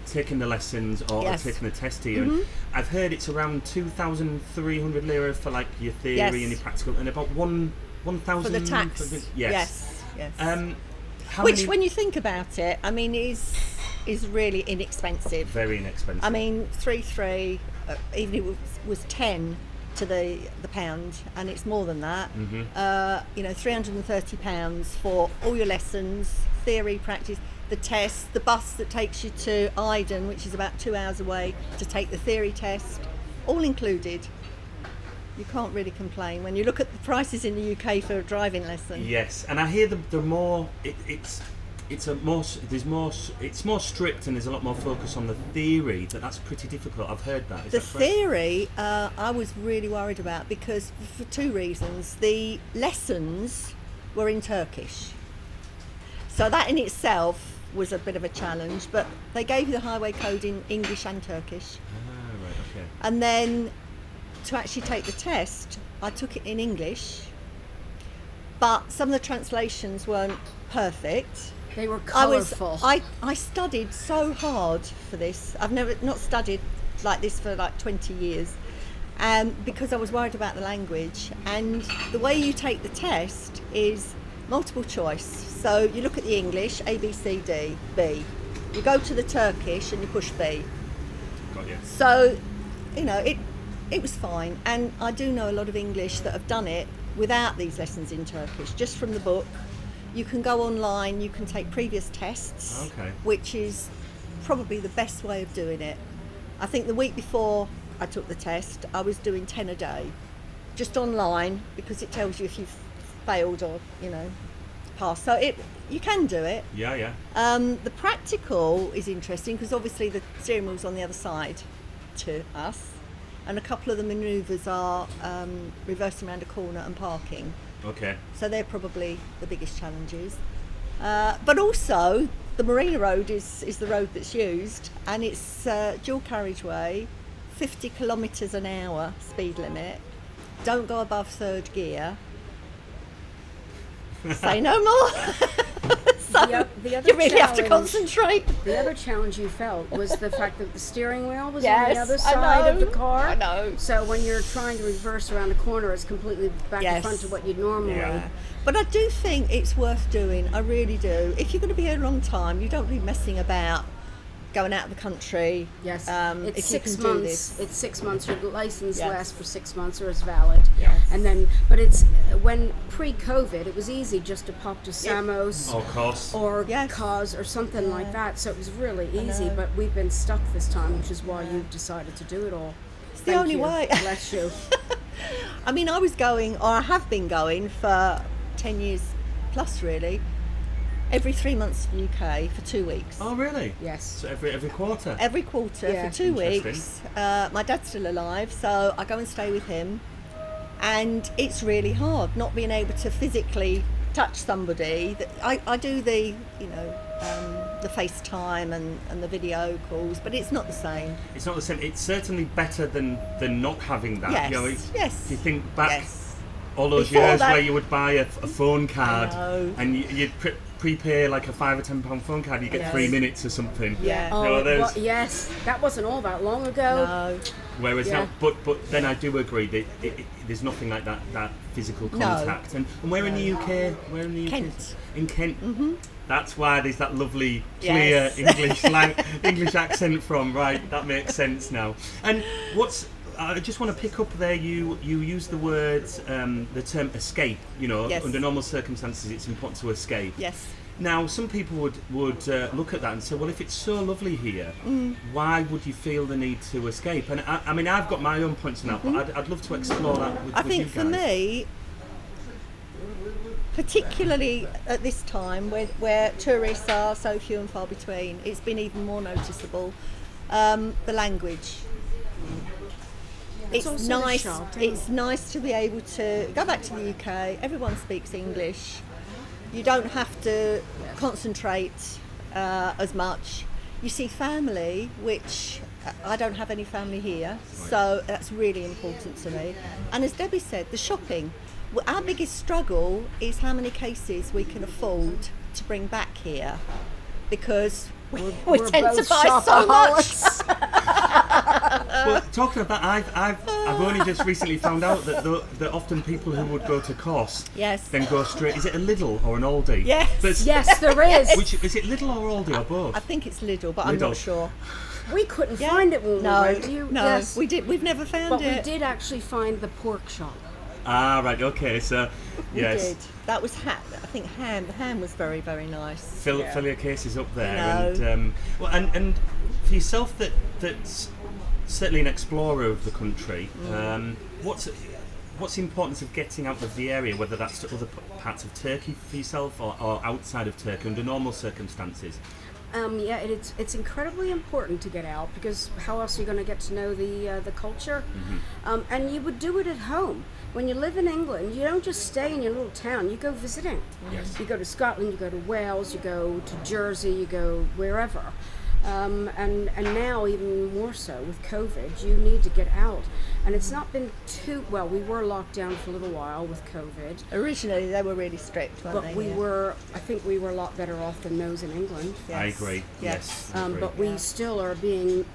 S3: taking the lessons or
S2: Yes.
S3: taking the test here, and I've heard it's around 2,300 lira for like your theory
S2: Yes.
S3: and your practical, and about 1,000
S2: For the tax.
S3: Yes.
S2: Yes.
S3: How
S2: Which,
S3: many-
S2: when you think about it, I mean, is really inexpensive.
S3: very inexpensive.
S2: I mean, 3 even if it was 10 to the pound, and it's more than that. £330 for all your lessons, theory, practice, the test, the bus that takes you to Iden, which is about 2 hours away, to take the theory test, all included. You can't really complain when you look at the prices in the UK for a driving lesson.
S3: Yes, and I hear the more it's more strict, and there's a lot more focus on the theory. That's pretty difficult. I've heard that. Is
S2: The
S3: that correct?
S2: theory, I was really worried about because for 2 reasons. The lessons were in Turkish. So that in itself was a bit of a challenge, but they gave you the highway code in English and Turkish.
S3: Ah, right, okay.
S2: And then to actually take the test, I took it in English, but some of the translations weren't perfect.
S1: They were colourful.
S2: I studied so hard for this. I've never not studied like this for like 20 years, because I was worried about the language. And the way you take the test is multiple choice. So you look at the English, A, B, C, D, B. You go to the Turkish and you push B.
S3: Got you.
S2: So, you know, it was fine. And I do know a lot of English that have done it without these lessons in Turkish, just from the book. You can go online, you can take previous tests,
S3: Okay.
S2: which is probably the best way of doing it. I think the week before I took the test, I was doing 10 a day, just online, because it tells you if you've failed or, you know, passed. So you can do it.
S3: Yeah, yeah.
S2: The practical is interesting because obviously the steering wheel's on the other side to us, and a couple of the manoeuvres are reversing around a corner and parking.
S3: Okay.
S2: So they're probably the biggest challenges. But also, the Marina Road is the road that's used, and it's dual carriageway, 50 kilometres an hour speed limit. Don't go above third gear. Say no more. So
S1: The other
S2: you really have to
S1: challenge-
S2: concentrate.
S1: The other challenge you felt was the fact that the steering wheel was on
S2: Yes,
S1: the other
S2: I
S1: side of the
S2: know,
S1: car.
S2: I know.
S1: So when you're trying to reverse around the corner, it's completely back in front of what you'd normally.
S2: Yeah. But I do think it's worth doing. I really do. If you're going to be here a long time, you don't be messing about going out of the country.
S1: Yes,
S2: If
S1: it's
S2: you
S1: 6
S2: can do
S1: months.
S2: this.
S1: It's 6 months. Your license
S2: Yes.
S1: lasts for 6 months or is valid.
S2: Yes.
S1: And then, but it's when pre-COVID, it was easy just to pop to Samos
S3: Of course.
S1: or
S2: Yes.
S1: Cause or something like that. So it was really easy.
S2: know.
S1: But we've been stuck this time, which is why you've decided to do it all.
S2: It's the only way.
S1: Bless you.
S2: I mean, I was going, or I have been going for 10 years plus, really. Every 3 months to the UK for 2 weeks.
S3: Oh, really?
S1: Yes.
S3: So every quarter?
S2: Every quarter
S1: Yeah.
S2: for 2
S3: Interesting.
S2: weeks. My dad's still alive, so I go and stay with him. And it's really hard not being able to physically touch somebody. I do the, the FaceTime and the video calls, but it's not the same.
S3: It's not the same. It's certainly better than not having that.
S2: Yes,
S3: You know,
S2: yes.
S3: If you think back
S2: Yes.
S3: all those
S2: Before
S3: years
S2: that-
S3: where you would buy a phone card
S2: know.
S3: and you'd prepay like a £5 or £10 phone card, you get
S2: Yes.
S3: 3 minutes or something.
S2: Yeah.
S3: You know, there's-
S1: Yes, that wasn't all that long ago.
S2: No.
S3: Whereas
S1: Yeah.
S3: now, but then I do agree that there's nothing like that physical
S2: No.
S3: contact. And where in the UK? Where in the UK?
S2: Kent.
S3: In Kent. Mm-hmm. That's why there's that lovely, clear
S2: Yes.
S3: English accent from. Right, that makes sense now. And I just want to pick up there. You use the words, the term escape. You know,
S2: Yes.
S3: under normal circumstances, it's important to escape.
S2: Yes.
S3: Now, some people would look at that and say, well, if it's so lovely here, why would you feel the need to escape? And I mean, I've got my own points on that, but I'd love to explore that with
S2: I
S3: you
S2: think
S3: guys.
S2: for me, particularly at this time where tourists are so few and far between, it's been even more noticeable. The language. It's
S1: also the
S2: nice.
S1: shouting.
S2: It's nice to be able to go back to the UK. Everyone speaks English. You don't have to concentrate as much. You see family, which I don't have any family here, so that's really important to me. And as Debbie said, the shopping. Well, our biggest struggle is how many cases we can afford to bring back here, because we tend to
S1: both
S2: buy so much.
S1: shopaholics.
S3: Well, talking about that, I've only just recently found out that often people who would go to Kos
S2: Yes.
S3: then go straight. Is it a Lidl or an Aldi?
S2: Yes.
S3: That's-
S1: Yes, there is.
S3: Which is it, Lidl or Aldi or both?
S2: I think it's Lidl, but I'm
S3: Lidl.
S2: not sure.
S1: We couldn't
S2: Yeah.
S1: find it when we
S2: No,
S1: went.
S2: no,
S1: Yes.
S2: we've never found
S1: But
S2: it.
S1: we did actually find the pork shop.
S3: Ah, right. Okay. So,
S2: We
S3: yes.
S2: did. That was I think ham. The ham was very, very nice.
S3: Fill your cases up there,
S2: No.
S3: and and for yourself, that's certainly an explorer of the country. What's the importance of getting out of the area, whether that's to other parts of Turkey for yourself or outside of Turkey under normal circumstances?
S1: Yeah, it's incredibly important to get out, because how else are you going to get to know the culture? And you would do it at home. When you live in England, you don't just stay in your little town. You go visiting.
S3: Yes.
S1: You go to Scotland, you go to Wales, you go to Jersey, you go wherever. And now even more so with COVID, you need to get out. And it's not been too well. We were locked down for a little while with COVID,
S2: Originally, they were really strict, weren't
S1: but
S2: they?
S1: we
S2: Yeah.
S1: were. I think we were a lot better off than those in England.
S3: I
S2: Yes.
S3: agree.
S2: Yes.
S3: Yes. I agree.
S1: But we still are being.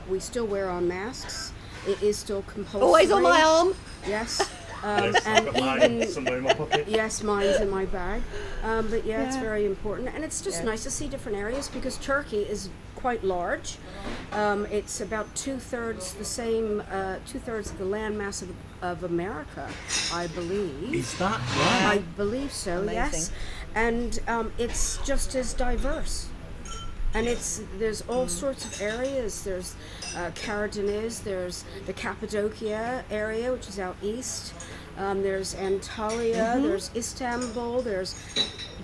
S1: We still wear our masks. It is still compulsory.
S2: Always on my arm.
S1: Yes.
S3: Yes,
S1: And
S3: I've got mine
S1: even
S3: somewhere in my pocket.
S1: yes, mine's in my bag. But yeah, it's
S2: Yeah.
S1: very important, and it's just
S2: Yeah.
S1: nice to see different areas, because Turkey is quite large. It's about 2/3 the same, 2/3 of the landmass of America, I believe.
S3: Is that
S1: I
S3: right?
S1: believe so.
S2: Amazing.
S1: Yes, and it's just as diverse. And there's all sorts of areas. There's Karadeniz, there's the Cappadocia area, which is out east. There's Antalya, there's Istanbul, there's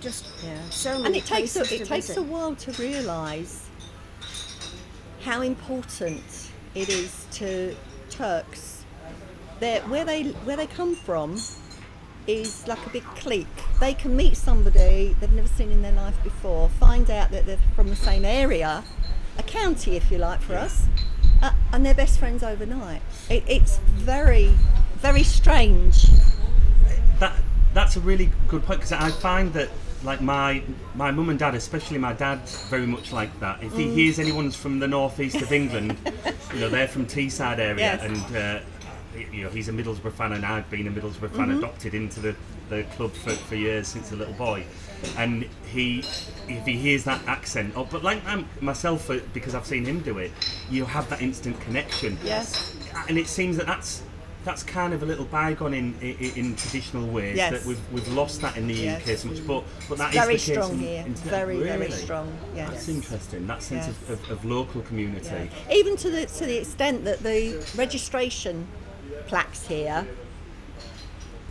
S1: just so many
S2: And it takes
S1: places
S2: it
S1: to
S2: takes
S1: visit.
S2: a while to realise how important it is to Turks. Where they come from is like a big clique. They can meet somebody they've never seen in their life before, find out that they're from the same area, a county if you like for us, and they're best friends overnight. It's very, very strange.
S3: That's a really good point, because I find that, like, my mum and dad, especially my dad, very much like that. If he hears anyone's from the northeast of England, they're from Teesside area,
S2: Yes.
S3: and he's a Middlesbrough fan, and I've been a Middlesbrough fan, adopted into the club for years since a little boy. And if he hears that accent, but like myself, because I've seen him do it, you have that instant connection.
S2: Yes.
S3: And it seems that's kind of a little bygone in traditional ways,
S2: Yes.
S3: that we've lost that in the
S2: Yes.
S3: UK so much, but that
S2: Very
S3: is the case
S2: strong here. Very,
S3: really?
S2: very strong. Yes.
S3: That's interesting. That sense
S2: Yes.
S3: of local community.
S2: Even to the extent that the registration plaques here,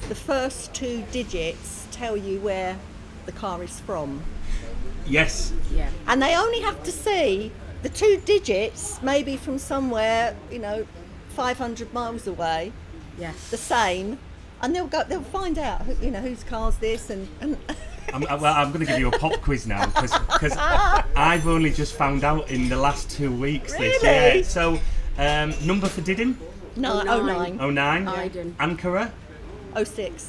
S2: the first 2 digits tell you where the car is from,
S3: Yes.
S1: Yeah.
S2: and they only have to see the 2 digits, maybe from somewhere 500 miles away,
S1: Yes.
S2: the same, and they'll find out whose car's this, and
S3: I'm going to give you a pop quiz now, because I've only just found out in the last 2 weeks. This,
S2: Really?
S3: yeah. So, number for Didim?
S2: 09,
S3: 09.
S1: Aydin.
S3: Ankara.
S2: 06.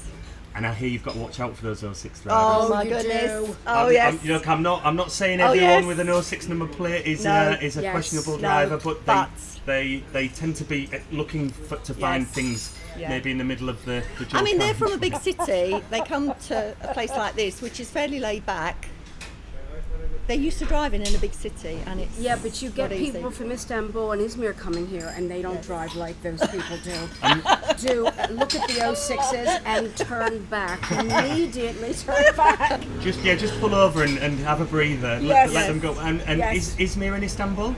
S3: And I hear you've got to watch out for those 06 drivers.
S2: Oh my
S1: you
S2: goodness!
S1: do.
S2: Oh yes.
S3: I'm not saying
S2: Oh,
S3: everyone
S2: yes.
S3: with an 06 number plate is
S2: No.
S3: a
S1: Yes.
S3: questionable
S2: No.
S3: driver, but
S2: But-
S3: they tend to be looking to find
S2: Yes.
S3: things
S2: Yeah.
S3: maybe in the middle of the
S2: I mean, they're
S3: joke.
S2: from a big city. They come to a place like this, which is fairly laid back. They're used to driving in a big city, and it's
S1: Yeah, but you get
S2: not easy.
S1: people from Istanbul and Izmir coming here, and they don't drive like those people do. Look at the 06s and turn back. Immediately turn back.
S3: Just pull over and have a breather.
S1: Yes.
S3: Let them go. And
S1: Yes.
S3: is Izmir in Istanbul?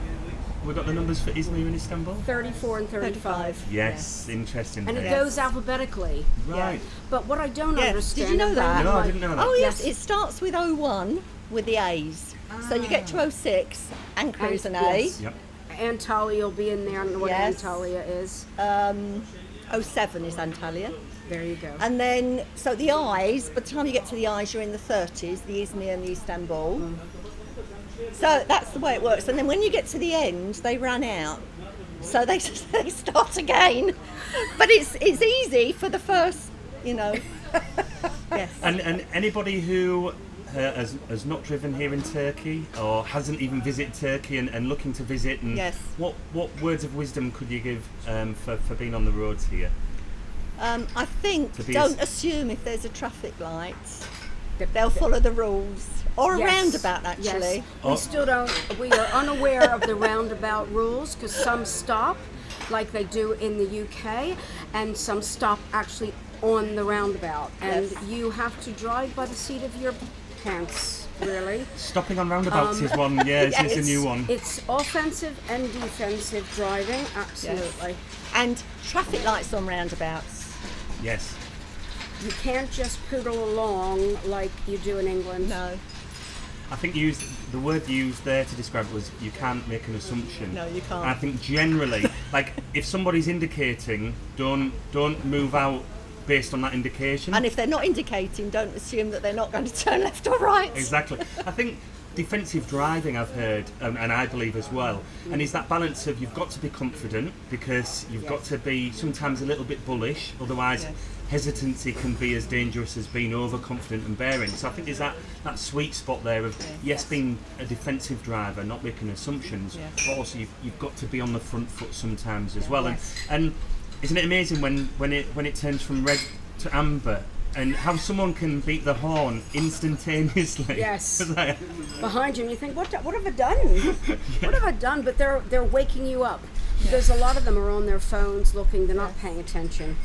S3: We've got the numbers for Izmir in Istanbul.
S1: 34 and 35.
S3: Yes, interesting.
S1: And it
S3: here.
S1: goes alphabetically.
S3: Right.
S1: But what I don't
S2: Yes.
S1: understand.
S2: Did you know that?
S3: No, I didn't know that.
S2: Oh yes,
S1: Yes.
S2: it starts with 01 with the A's. So you get to 06, Ankara is an A.
S1: Yes.
S3: Yep.
S1: Antalya will be in there, and what
S2: Yes.
S1: Antalya is.
S2: 07 is Antalya.
S1: There you go.
S2: And then, so the I's, by the time you get to the I's, you're in the 30s, the Izmir and the Istanbul. So that's the way it works. And then when you get to the end, they run out. So they start again. But it's easy for the first, Yes.
S3: And anybody who has not driven here in Turkey, or hasn't even visited Turkey and looking to visit, and
S2: Yes.
S3: what words of wisdom could you give for being on the roads here?
S2: I think
S3: To be
S2: don't
S3: as-
S2: assume if there's a traffic light, they'll follow the rules. Or a
S1: Yes.
S2: roundabout, actually.
S1: Yes.
S3: Oh.
S1: We still don't. We are unaware of the roundabout rules, because some stop, like they do in the UK, and some stop actually on the roundabout, and
S2: Yes.
S1: you have to drive by the seat of your pants. Really,
S3: Stopping on roundabouts is one. Yeah, it's a new one.
S1: it's offensive and defensive driving. Absolutely.
S2: And traffic lights on roundabouts.
S3: Yes.
S1: You can't just poodle along like you do in England.
S2: No.
S3: I think the word you used there to describe it was you can't make an assumption.
S2: No, you can't.
S3: And I think generally, like if somebody's indicating, don't move out based on that indication.
S2: And if they're not indicating, don't assume that they're not going to turn left or right.
S3: Exactly. I think defensive driving I've heard, and I believe as well, and is that balance of you've got to be confident because you've got to be sometimes a little bit bullish, otherwise hesitancy can be as dangerous as being overconfident and bearing. So I think there's that sweet spot there of yes, being a defensive driver, not making assumptions, but also you've got to be on the front foot sometimes as well. And isn't it amazing when it turns from red to amber? And how someone can beat the horn instantaneously.
S1: Yes. Behind you, and you think, what have I done? What have I done? But they're waking you up. Because a lot of them are on their phones looking. They're not paying attention.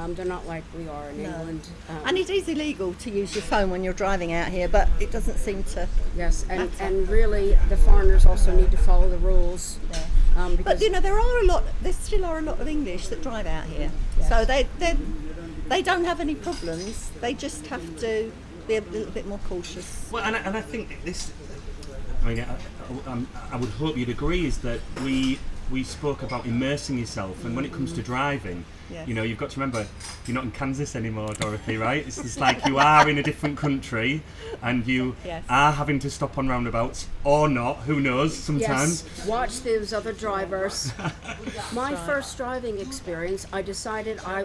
S1: They're not like we are in England.
S2: And it is illegal to use your phone when you're driving out here, but it doesn't seem to.
S1: Yes, and really the foreigners also need to follow the rules.
S2: But
S1: Because
S2: there still are a lot of English that drive out here. So they don't have any problems. They just have to be a little bit more cautious.
S3: Well, and I think this, I mean, I would hope you'd agree, is that we spoke about immersing yourself, and when it comes to driving, you know, you've got to remember you're not in Kansas anymore, Dorothy, right? It's just like you are in a different country, and you are having to stop on roundabouts, or not, who knows, sometimes.
S1: Yes, watch those other drivers. My first driving experience, I decided I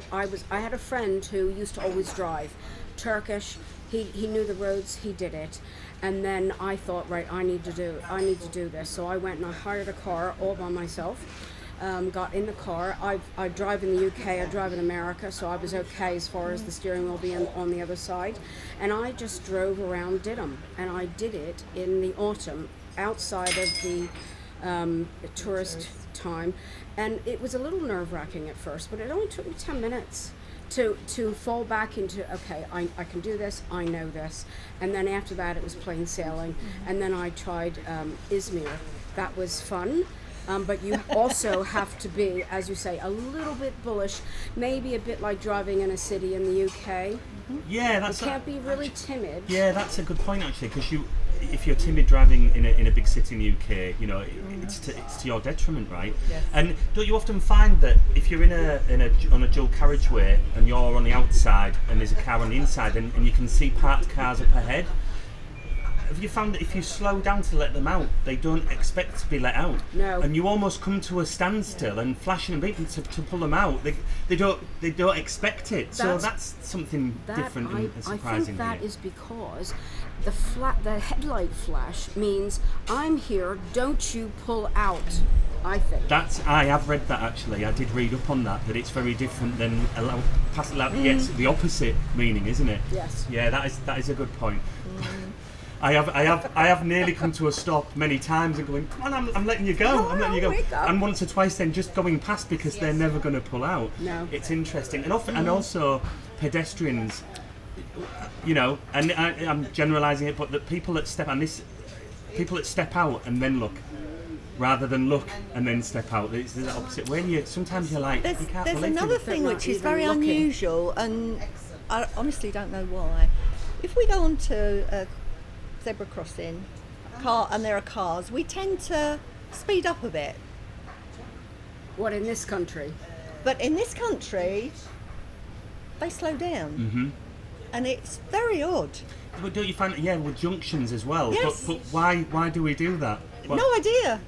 S1: had a friend who used to always drive, Turkish. He knew the roads, he did it. And then I thought, right, I need to do this. So I went and I hired a car all by myself. Got in the car. I drive in the UK, I drive in America, so I was okay as far as the steering wheel being on the other side. And I just drove around Didim, and I did it in the autumn outside of the tourist time. And it was a little nerve-wracking at first, but it only took me 10 minutes to fall back into, okay, I can do this, I know this. And then after that it was plain sailing. And then I tried Izmir. That was fun. But you also have to be, as you say, a little bit bullish, maybe a bit like driving in a city in the UK.
S3: Yeah, that's.
S1: You can't be really timid.
S3: Yeah, that's a good point actually, because if you're timid driving in a big city in the UK, you know, it's to your detriment, right?
S2: Yes.
S3: And don't you often find that if you're on a dual carriageway and you're on the outside and there's a car on the inside and you can see parked cars up ahead? Have you found that if you slow down to let them out, they don't expect to be let out?
S1: No.
S3: And you almost come to a standstill and flashing and beeping to pull them out. They don't expect it. So that's something different and surprising.
S1: I think that is because the headlight flash means I'm here. Don't you pull out? I think.
S3: I have read that actually. I did read up on that it's very different than pass it out. Yes, the opposite meaning, isn't it?
S1: Yes.
S3: Yeah, that is a good point. I have nearly come to a stop many times and going, come on, I'm letting you go. I'm letting you go.
S1: Wake up.
S3: And once or twice then just going past because they're never going to pull out.
S1: No.
S3: It's interesting. And often, and also pedestrians, you know, and I'm generalising it, but the people that step out and then look, rather than look and then step out. It's the opposite way. Sometimes you're like, you can't
S2: There's
S3: believe
S2: another
S3: it.
S2: thing
S1: They're
S2: which
S1: not
S2: is very
S1: even looking.
S2: unusual, and I honestly don't know why. If we go onto a zebra crossing, and there are cars, we tend to speed up a bit.
S1: What, in this country?
S2: But in this country, they slow down.
S3: Mm-hmm.
S2: And it's very odd.
S3: But don't you find with junctions as well?
S2: Yes.
S3: But why do we do that? Well,
S2: No idea.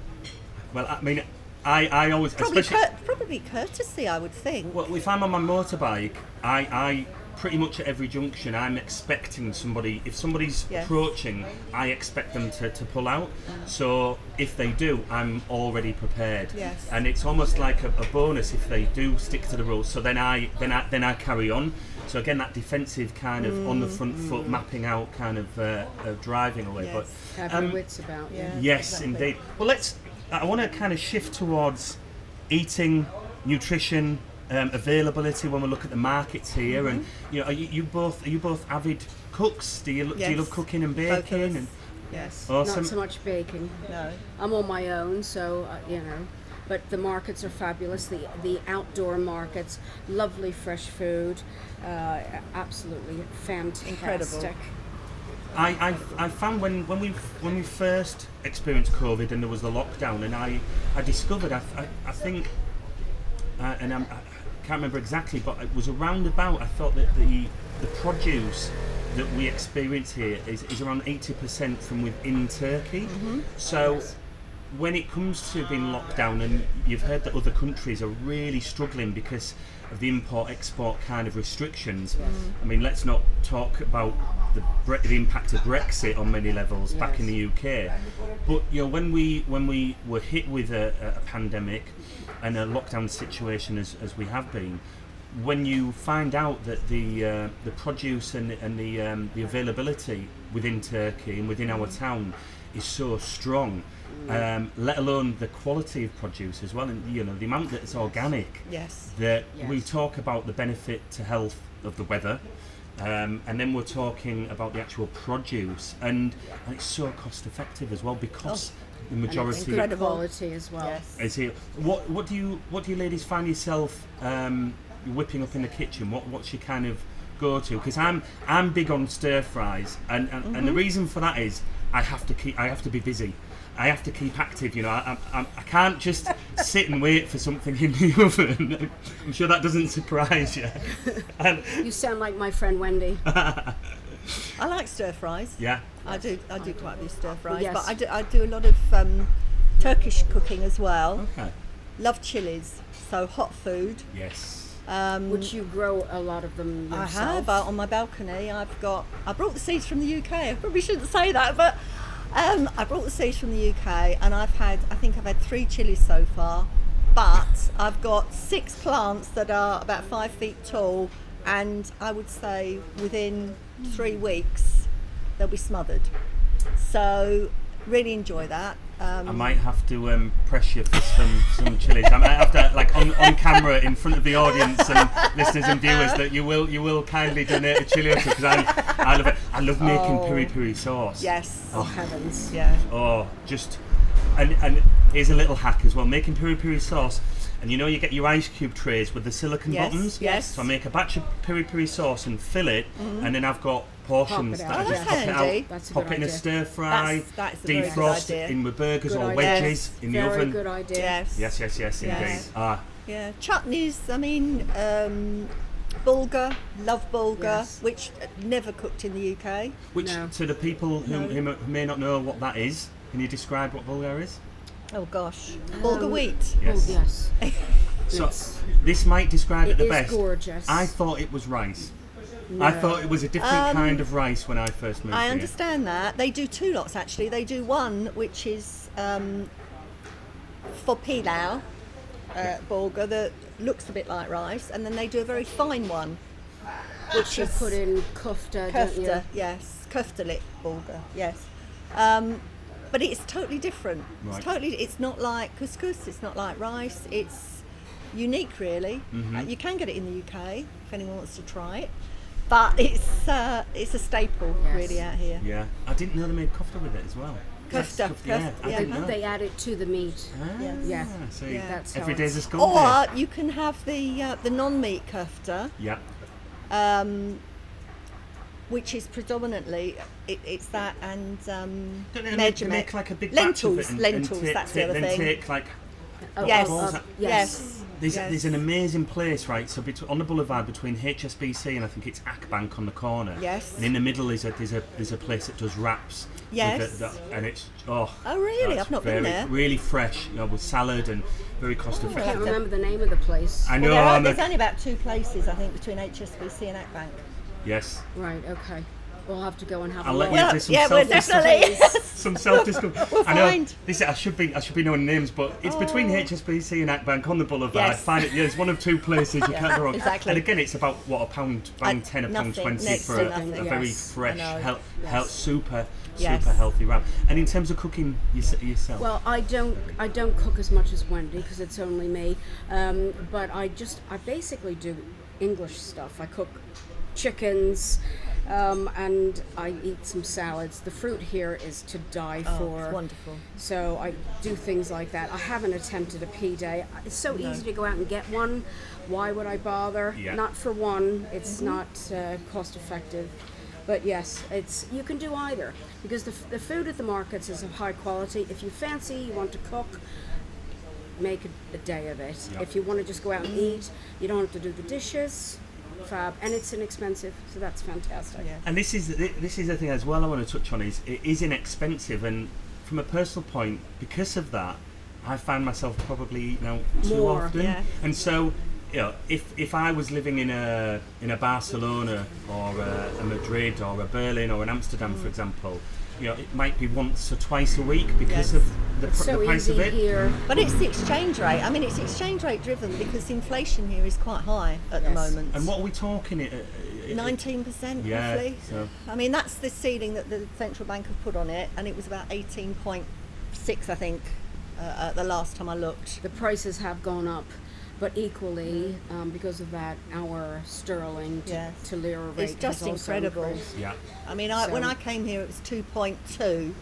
S3: Well, I mean, I always,
S2: Probably,
S3: especially
S2: probably courtesy, I would think.
S3: well, if I'm on my motorbike, I pretty much at every junction I'm expecting somebody. If somebody's
S2: Yes.
S3: approaching, I expect them to pull out. So if they do, I'm already prepared.
S2: Yes.
S3: And it's almost like a bonus if they do stick to the rules. So then I carry on. So again, that defensive kind of on the front foot, mapping out kind of driving away.
S2: Yes.
S3: But
S1: Have your wits about you.
S3: yes,
S2: exactly.
S3: indeed. Well, I want to kind of shift towards eating, nutrition, availability when we look at the markets here. And you know, are you both avid cooks? Do you love cooking and
S2: Both of
S3: baking?
S2: us.
S3: And
S2: Yes.
S3: awesome.
S1: Not so much baking.
S2: No.
S1: I'm on my own, so you know. But the markets are fabulous. The outdoor markets, lovely fresh food, absolutely fantastic.
S2: Incredible.
S3: I found when we first experienced COVID and there was the lockdown, and I discovered I think and I can't remember exactly, but it was around about, I thought that the produce that we experience here is around 80% from within Turkey. So when it comes to being locked down, and you've heard that other countries are really struggling because of the import-export kind of restrictions. I mean, let's not talk about the impact of Brexit on many levels back in the UK. But when we were hit with a pandemic and a lockdown situation as we have been, when you find out that the produce and the availability within Turkey and within our town is so strong, let alone the quality of produce as well, and the amount that it's organic. That we talk about the benefit to health of the weather, and then we're talking about the actual produce, and it's so cost effective as well because the majority
S1: and it's quality as well.
S3: Is here. What do you ladies find yourself whipping up in the kitchen? What's your kind of go to? Because I'm big on stir fries, and the reason for that is I have to be busy. I have to keep active, I can't just sit and wait for something in the oven. I'm sure that doesn't surprise you.
S1: You sound like my friend Wendy.
S2: I like stir fries.
S3: Yeah.
S2: I do quite a few stir fries,
S1: Yes.
S2: but I do a lot of Turkish cooking as well.
S3: Okay.
S2: Love chilies, so hot food.
S3: Yes.
S1: Which you grow a lot of them yourself.
S2: I have out on my balcony. I brought the seeds from the UK. I probably shouldn't say that, but I brought the seeds from the UK, and I think I've had 3 chilies so far. But I've got 6 plants that are about 5 feet tall, and I would say within 3 weeks they'll be smothered. So really enjoy that.
S3: I might have to press you for some chilies. I might have to, like on camera in front of the audience and listeners and viewers, that you will kindly donate a chili because I love it. I love making piri sauce.
S2: Yes.
S1: Oh heavens.
S2: Yeah.
S3: Oh, and here's a little hack as well. Making piri sauce, and you get your ice cube trays with the silicone bottoms.
S2: Yes.
S3: So I make a batch of piri sauce and fill it, and then I've got portions
S1: Pop it
S3: that
S1: out.
S3: I just
S2: Oh,
S3: pop
S2: that's
S3: it
S2: handy.
S3: out,
S1: That's a
S3: pop
S1: good
S3: it in a
S1: idea.
S3: stir fry,
S2: That's a very good
S3: defrost
S2: idea.
S3: in with burgers
S1: Good
S3: or
S1: idea.
S3: wedges in the
S1: Very
S3: oven.
S1: good idea.
S2: Yes.
S3: Yes, indeed.
S2: Yeah, chutneys, I mean, bulgur, love bulgur,
S1: Yes.
S2: which never cooked in the UK.
S3: Which,
S1: No.
S3: to the people who may not know what that is, can you describe what bulgur is?
S2: Oh gosh, bulgur wheat.
S3: Yes.
S1: Oh, yes.
S3: So this might describe it
S1: It
S3: the
S1: is
S3: best.
S1: gorgeous.
S3: I thought it was rice. I thought it was a different kind of rice when I first moved
S2: I
S3: here.
S2: understand that. They do 2 lots actually. They do one which is for pilau, bulgur, that looks a bit like rice, and then they do a very fine one, which
S1: You
S2: is
S1: put in kofta, don't you?
S2: kofta. Yes, koftalit bulgur. Yes. But it's totally different.
S3: Right.
S2: It's not like couscous. It's not like rice. It's unique, really. You can get it in the UK if anyone wants to try it, but it's a staple really out here.
S3: Yeah, I didn't know they made kofta with it as well.
S2: Kofta,
S3: Yeah, I
S2: yeah.
S3: didn't know.
S1: They add it to the meat.
S2: Yes.
S1: Yeah.
S3: See,
S2: Yeah.
S1: That's how
S3: every day's a
S1: it's-
S3: school
S2: Or
S3: day.
S2: you can have the non-meat kofta,
S3: Yeah.
S2: which is predominantly it's that and
S3: Don't they
S2: mercimek.
S3: make like a big
S2: lentils.
S3: batch of it
S2: Lentils. That's the other
S3: then
S2: thing.
S3: take like
S2: Yes.
S3: what was that?
S2: Yes.
S3: There's an amazing place, right? So on the boulevard between HSBC and I think it's Akbank on the corner.
S2: Yes.
S3: And in the middle there's a place that does wraps. with
S2: Yes.
S3: and it's
S2: Oh, really?
S3: it's
S2: I've not been
S3: very,
S2: there.
S3: really fresh, with salad and very cost
S1: I can't
S3: effective.
S1: remember the name of the place.
S3: I know.
S2: Well,
S3: I'm
S2: there's only about 2 places, I think, between HSBC and Akbank.
S3: yes.
S1: Right, okay. We'll have to go and have
S3: I'll
S1: a
S3: let
S1: look.
S3: you do some
S2: Well,
S3: self-discovery.
S2: definitely.
S3: Some self-discovery.
S2: We'll
S3: I know.
S2: find.
S3: This I should be knowing names, but it's between HSBC and Akbank on the boulevard.
S2: Yes.
S3: Find it. Yeah, it's one of 2 places you can't go wrong.
S2: exactly.
S3: And again, it's about £1, £1.10,
S2: nothing,
S3: £1.20
S2: next
S3: for
S2: to
S3: a
S2: nothing.
S3: very
S1: Yes,
S3: fresh,
S2: I know.
S3: super
S2: Yes.
S3: healthy wrap. And in terms of cooking yourself,
S1: Well, I don't cook as much as Wendy because it's only me. But I basically do English stuff. I cook chickens, and I eat some salads. The fruit here is to die for.
S2: It's wonderful.
S1: So I do things like that. I haven't attempted a pea day. It's so easy to go out and get one. Why would I bother?
S3: Yeah.
S1: Not for one. It's not cost effective. But yes, you can do either, because the food at the markets is of high quality. If you fancy, you want to cook, make a day of it.
S3: Yeah.
S1: If you want to just go out and eat, you don't have to do the dishes. Fab, and it's inexpensive, so that's fantastic.
S2: Yeah.
S3: And this is the thing as well I want to touch on, is it is inexpensive, and from a personal point, because of that, I find myself probably eating out too
S1: More,
S3: often.
S2: yeah.
S3: And so, if I was living in a Barcelona or a Madrid or a Berlin or an Amsterdam, for example, it might be once or twice a week because
S2: Yes.
S3: of the
S1: It's so
S3: price
S1: easy
S3: of it.
S1: here.
S2: But it's the exchange rate. I mean, it's exchange rate driven because inflation here is quite high at the
S1: Yes.
S2: moment.
S3: And what are we talking?
S2: 19%
S3: Yeah.
S2: roughly.
S3: So
S2: I mean, that's the ceiling that the central bank have put on it, and it was about 18.6, I think, at the last time I looked.
S1: The prices have gone up, but equally, because of that, our sterling
S2: Yes.
S1: to lira rate
S2: It's just
S1: has also
S2: incredible.
S1: increased.
S3: yeah.
S2: I mean, when I came here, it was 2.2,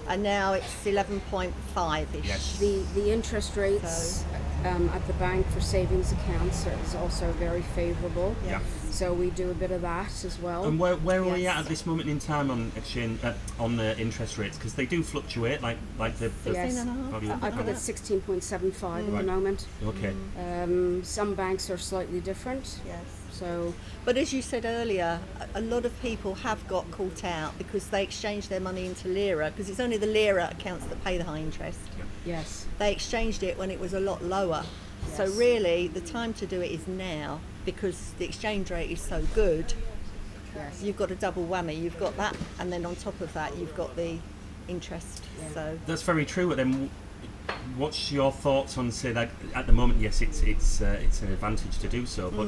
S2: and now it's 11.5-ish.
S3: Yes.
S1: The interest rates at the bank for savings accounts is also very favourable.
S2: Yeah.
S1: So we do a bit of that as well.
S3: And where are we
S2: Yes.
S3: at this moment in time on exchange on the interest rates? Because they do fluctuate, like the
S1: Yes.
S3: value of the
S1: I think
S3: pound.
S1: it's 16.75 at
S3: Right.
S1: the moment.
S3: Okay.
S1: Some banks are slightly different.
S2: Yes.
S1: So
S2: But as you said earlier, a lot of people have got caught out because they exchange their money into lira, because it's only the lira accounts that pay the high interest.
S1: yes,
S2: They exchanged it when it was a lot lower. So
S1: Yes.
S2: really, the time to do it is now, because the exchange rate is so good.
S1: yes.
S2: You've got a double whammy. You've got that, and then on top of that, you've got the interest.
S1: Yeah.
S2: So
S3: That's very true. But then, what's your thoughts on, say, that at the moment? Yes, it's an advantage to do so, but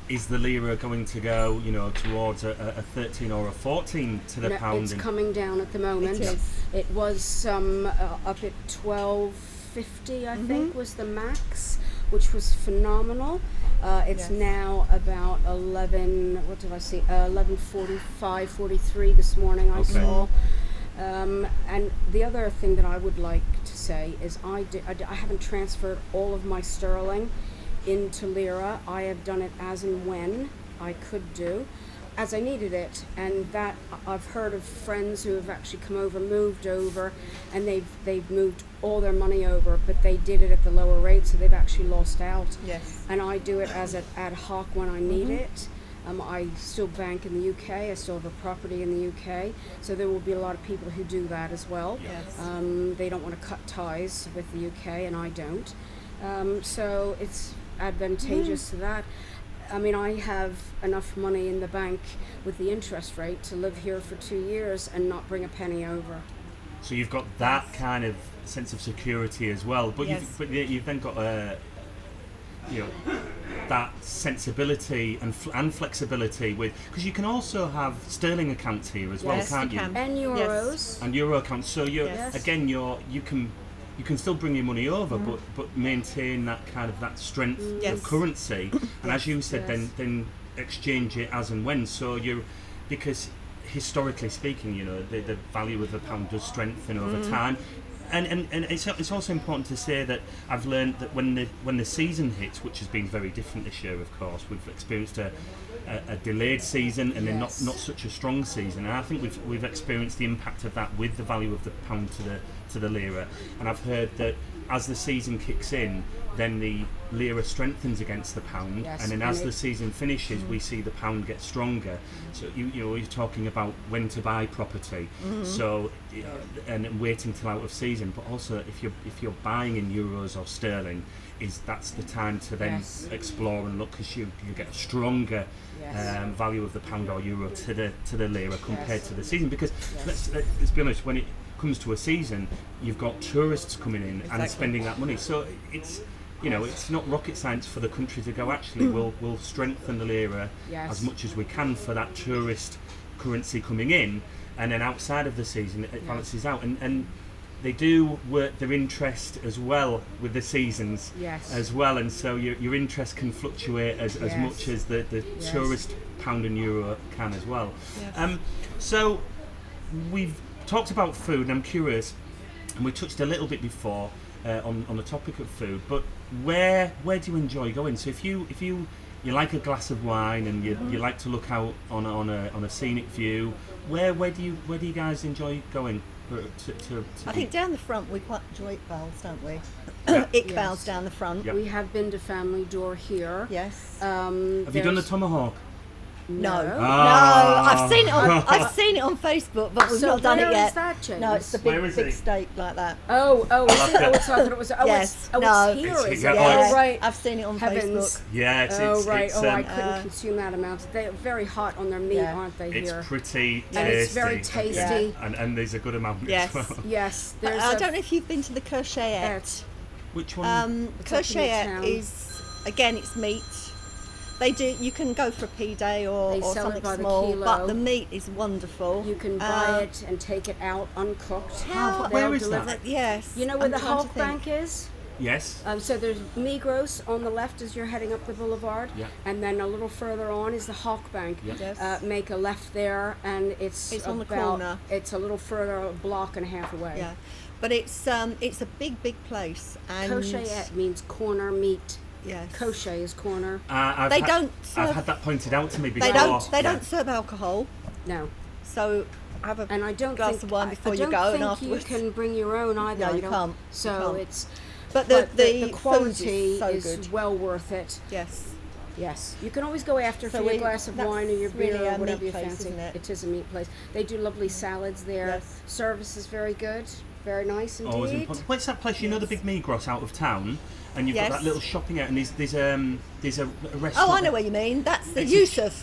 S3: is the lira going to go, towards a 13 or a 14 to the
S1: No,
S3: pound?
S1: it's coming down at the moment.
S2: It is.
S1: It was up at 12.50, I think, was the max, which was phenomenal. It's
S2: Yes.
S1: now about 11. What did I see? 11:45, 43 this morning. I
S3: Okay.
S1: saw. And the other thing that I would like to say is I haven't transferred all of my sterling into lira. I have done it as and when I could do, as I needed it. And that I've heard of friends who have actually come over, moved over, and they've moved all their money over, but they did it at the lower rate, so they've actually lost out.
S2: yes.
S1: And I do it as an ad hoc when I need it. I still bank in the UK. I still have a property in the UK, so there will be a lot of people who do that as well.
S2: Yes.
S1: They don't want to cut ties with the UK, and I don't. So it's advantageous to that. I mean, I have enough money in the bank with the interest rate to live here for 2 years and not bring a penny over.
S3: So you've got that kind of sense of security as well, but
S2: Yes.
S3: you've then got that sensibility and flexibility with, because you can also have sterling accounts here as well,
S2: Yes,
S3: can't
S2: you
S3: you?
S2: can.
S1: And euros.
S3: And euro accounts. So
S2: Yes.
S3: again, you can still bring your money over, but maintain that kind of that strength
S2: Yes.
S3: of currency. And as you said,
S1: Yes.
S3: then exchange it as and when. So because historically speaking, the value of the pound does strengthen over time. And it's also important to say that I've learned that when the season hits, which has been very different this year, of course, we've experienced a delayed season and then not
S1: Yes.
S3: such a strong season. And I think we've experienced the impact of that with the value of the pound to the lira. And I've heard that as the season kicks in, then the lira strengthens against the pound,
S1: Yes,
S3: and then
S1: and
S3: as the
S1: it-
S3: season finishes, we see the pound get stronger. So you're talking about when to buy property. So and waiting till out of season, but also if you're buying in euros or sterling, that's the time to then
S1: Yes.
S3: explore and look, because you get a stronger
S1: Yes.
S3: value of the pound or euro to the lira compared
S1: Yes.
S3: to the season. Because
S1: Yes.
S3: let's be honest, when it comes to a season, you've got tourists coming in and
S2: Exactly.
S3: spending that money. So it's it's not rocket science for the country to go, actually we'll strengthen the lira
S1: Yes.
S3: as much as we can for that tourist currency coming in, and then outside of the season it balances out, and they do work their interest as well with the seasons
S1: Yes.
S3: as well, and so your interest can fluctuate as
S1: Yes.
S3: much as the
S1: Yes.
S3: tourist pound and euro can as well.
S2: Yes.
S3: So we've talked about food, and I'm curious, and we touched a little bit before on the topic of food, but where do you enjoy going? So if you you like a glass of wine and you like to look out on a scenic view. Where do you guys enjoy going?
S2: I think down the front we quite enjoy Iqbal's, don't we?
S3: Yeah.
S2: Iqbal's
S1: Yes.
S2: down the front.
S3: Yep.
S1: We have been to Family Door here.
S2: Yes.
S3: Have you done the tomahawk?
S2: No.
S1: No.
S3: Ah.
S2: No, I've seen it on Facebook, but we've
S1: So
S2: not done it
S1: where
S2: yet.
S1: is that, James?
S2: No, it's the
S3: Where
S2: big
S3: is
S2: big
S3: it?
S2: steak like that.
S1: Oh, is it? Oh, it's, I thought it was. Oh,
S2: Yes.
S1: it's
S2: No.
S1: here.
S3: It's-
S1: Is
S3: yeah,
S1: it?
S3: oh,
S1: Oh, right.
S2: I've seen it on
S1: Heavens.
S2: Facebook.
S3: Yeah, it's
S1: Right.
S3: it's,
S1: I couldn't consume that amount. They're very hot on their meat,
S2: Yeah.
S1: aren't they?
S3: it's
S1: Here.
S3: pretty tasty.
S1: And it's very tasty.
S3: And there's a good amount
S2: Yes.
S3: as well.
S1: Yes. There's
S2: I
S1: a
S2: don't know if you've been to the Cochayette.
S3: Which one?
S1: It's up in the
S2: Cochayette
S1: town.
S2: is, again, it's meat. They do. You can go for a P-day or
S1: They sell it
S2: something
S1: by the
S2: small,
S1: kilo.
S2: but the meat is wonderful.
S1: You can buy it and take it out uncooked.
S2: How-
S1: They'll
S3: where is
S1: deliver
S3: that?
S1: it.
S2: Yes.
S1: You know where
S2: I'm
S1: the
S2: trying to
S1: Hulk
S2: think.
S1: Bank is?
S3: Yes.
S1: So there's Migros on the left as you're heading up the boulevard,
S3: Yeah.
S1: and then a little further on is the Hawk Bank.
S3: Yeah.
S2: Yes.
S1: Make a left there, and it's
S2: It's on the
S1: about-
S2: corner.
S1: It's a little further, a block and a half away.
S2: Yeah, but it's a big place, and
S1: Cochayette means corner meat.
S2: yes.
S1: Kosher is corner.
S2: They don't
S3: I've
S2: serve-
S3: had that pointed out to me before.
S2: They don't. They
S3: Yeah.
S2: don't serve alcohol,
S1: No,
S2: so have a
S1: and I don't
S2: glass
S1: think
S2: of wine
S1: I-
S2: before
S1: I
S2: you
S1: don't
S2: go, and
S1: think
S2: afterwards.
S1: you can bring your own either.
S2: No,
S1: I
S2: you
S1: don't-
S2: can't.
S1: So
S2: You can't.
S1: it's.
S2: But
S1: But
S2: the
S1: quality
S2: food is so
S1: is
S2: good.
S1: well worth it.
S2: Yes.
S1: Yes, you can always go after
S2: So
S1: for your
S2: we-
S1: glass of
S2: that's
S1: wine or your beer
S2: really
S1: or
S2: a
S1: whatever
S2: meat
S1: you
S2: place,
S1: fancy.
S2: isn't it?
S1: It is a meat place. They do lovely salads there.
S2: Yes.
S1: Service is very good, very nice indeed.
S3: Always important. What's that place? You know the big Migros out of town, and you've
S2: Yes.
S3: got that little shopping area, and there's a restaurant.
S2: Oh, I know what you mean. That's the
S3: It's a-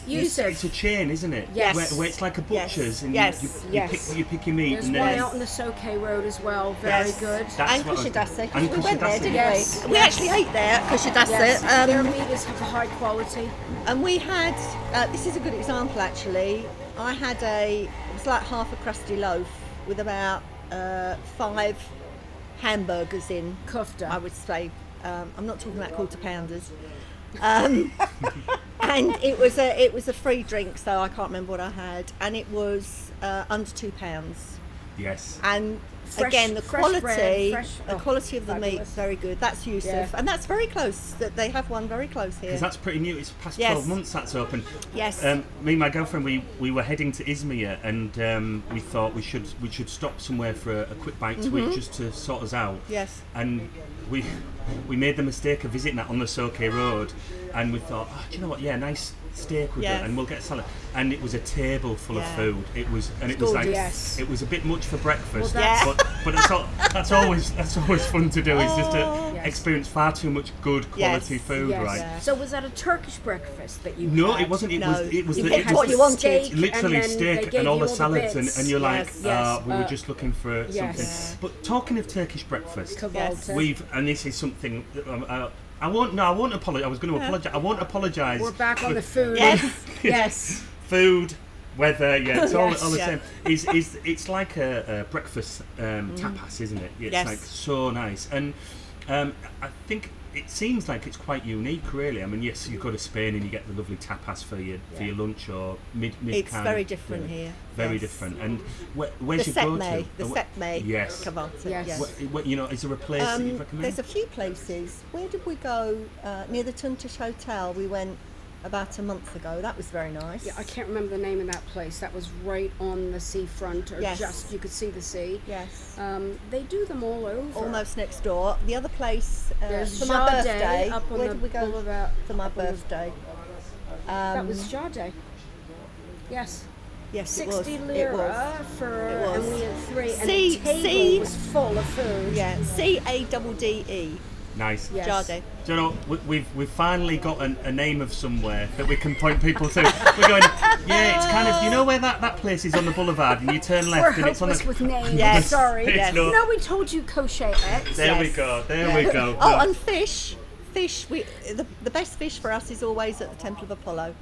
S2: Yusuf.
S3: It's a chain, isn't it?
S1: Yes.
S3: Where it's like a butcher's, and
S2: Yes.
S3: you
S1: Yes.
S3: pick your meat,
S1: There's
S3: and
S1: one
S3: then
S1: out on the Soke Road as well, very
S2: Yes.
S1: good.
S3: That's
S2: And
S3: what I was-
S2: Kushadasi.
S3: and
S2: We went there,
S3: Kushadasi.
S2: didn't
S1: Yes,
S2: we? We
S1: yes.
S2: actually ate there at Kushadasi.
S1: Yes, their meat is of high quality.
S2: And we had, this is a good example actually, I had it was like half a crusty loaf with about 5 hamburgers in,
S1: Kofta.
S2: I would say. I'm not talking about quarter pounders. And it was a free drink, so I can't remember what I had, and it was under £2.
S3: Yes.
S2: And
S1: Fresh-
S2: again, the
S1: fresh
S2: quality,
S1: bread, fresh-
S2: the
S1: oh,
S2: quality of the meat,
S1: fabulous.
S2: very good. That's Yusuf,
S1: Yeah.
S2: and that's very close. That they have one very close here.
S3: Because that's pretty new. It's past
S2: Yes.
S3: 12 months that's open.
S2: Yes.
S3: Me and my girlfriend, we were heading to Izmir, and we thought we should stop somewhere for a quick bite to eat, just to sort us out.
S2: Yes.
S3: And we made the mistake of visiting that on the Soke Road, and we thought, oh, do you know what? Yeah, nice steak with
S2: Yes.
S3: it, and we'll get a salad. And it was a table full of
S2: Yeah.
S3: food. It was like
S2: gorgeous.
S1: Yes.
S3: it was a bit much for breakfast.
S1: Well, that's-
S3: but that's always fun to do. Is just to
S1: Yes.
S3: experience far too much good quality
S2: Yes.
S3: food,
S1: Yes.
S3: right?
S2: Yeah.
S1: So was that a Turkish breakfast that you
S3: No,
S1: had?
S3: it wasn't. It
S2: No.
S3: was. It was.
S2: You
S3: the-
S2: picked
S3: it
S2: what
S3: was
S2: you wanted.
S1: steak,
S3: literally
S1: and then they
S3: steak
S1: gave
S3: and all
S1: you
S3: the
S1: the
S3: salads,
S1: bits.
S3: and you're like,
S2: Yes, yes.
S3: we were just looking for
S1: yes.
S3: something.
S2: Yeah.
S3: But talking of Turkish breakfast,
S1: Cavalta.
S3: and this is something that, I won't apologise. I was going to apologise. I won't apologise.
S1: We're back on the food.
S2: Yes.
S1: Yes.
S3: Food, weather, yeah, it's all the
S2: Yeah.
S3: same. It's like a breakfast tapas, isn't it? It's
S2: Yes.
S3: like so nice, and I think it seems like it's quite unique, really. I mean, yes, you go to Spain and you get the lovely tapas for your lunch or mid.
S2: It's very different here.
S3: Very
S2: Yes.
S3: different. And where's
S2: The
S3: your go
S2: Setme,
S3: to?
S2: the Setme
S3: Yes.
S2: Cavalta.
S1: Yes.
S2: Yes.
S3: You know, is there a place that you recommend?
S2: There's a few places. Where did we go? Near the Turkish Hotel. We went about a month ago. That was very nice.
S1: Yeah, I can't remember the name of that place. That was right on the seafront, or
S2: Yes.
S1: just you could see the sea.
S2: Yes.
S1: They do them all over.
S2: Almost next door. The other place
S1: There's
S2: for my
S1: Jade
S2: birthday.
S1: up on
S2: Where
S1: the
S2: did we go
S1: boulevard.
S2: for my
S1: up on the-
S2: birthday?
S1: That was Jade. Yes.
S2: Yes, it
S1: 60
S2: was. It
S1: lira
S2: was.
S1: for,
S2: It was.
S1: and we had 3, and
S2: See-
S1: the table
S2: see-
S1: was full of food.
S2: Yeah. CADDE.
S3: Nice.
S1: Yes.
S2: Jade.
S3: Do you know, we've finally got a name of somewhere that we can point people to. We're going, yeah, it's kind of, you know where that place is on the boulevard, and you turn
S1: We're
S3: left and it's on
S1: hopeless
S3: the...
S1: with names.
S2: Yes.
S1: Sorry.
S3: It's
S2: Yes.
S3: not-
S1: No, we told you Cochayette.
S3: There we
S2: Yes.
S3: go, there we go.
S2: Oh, and fish. The best fish for us is always at the Temple of Apollo.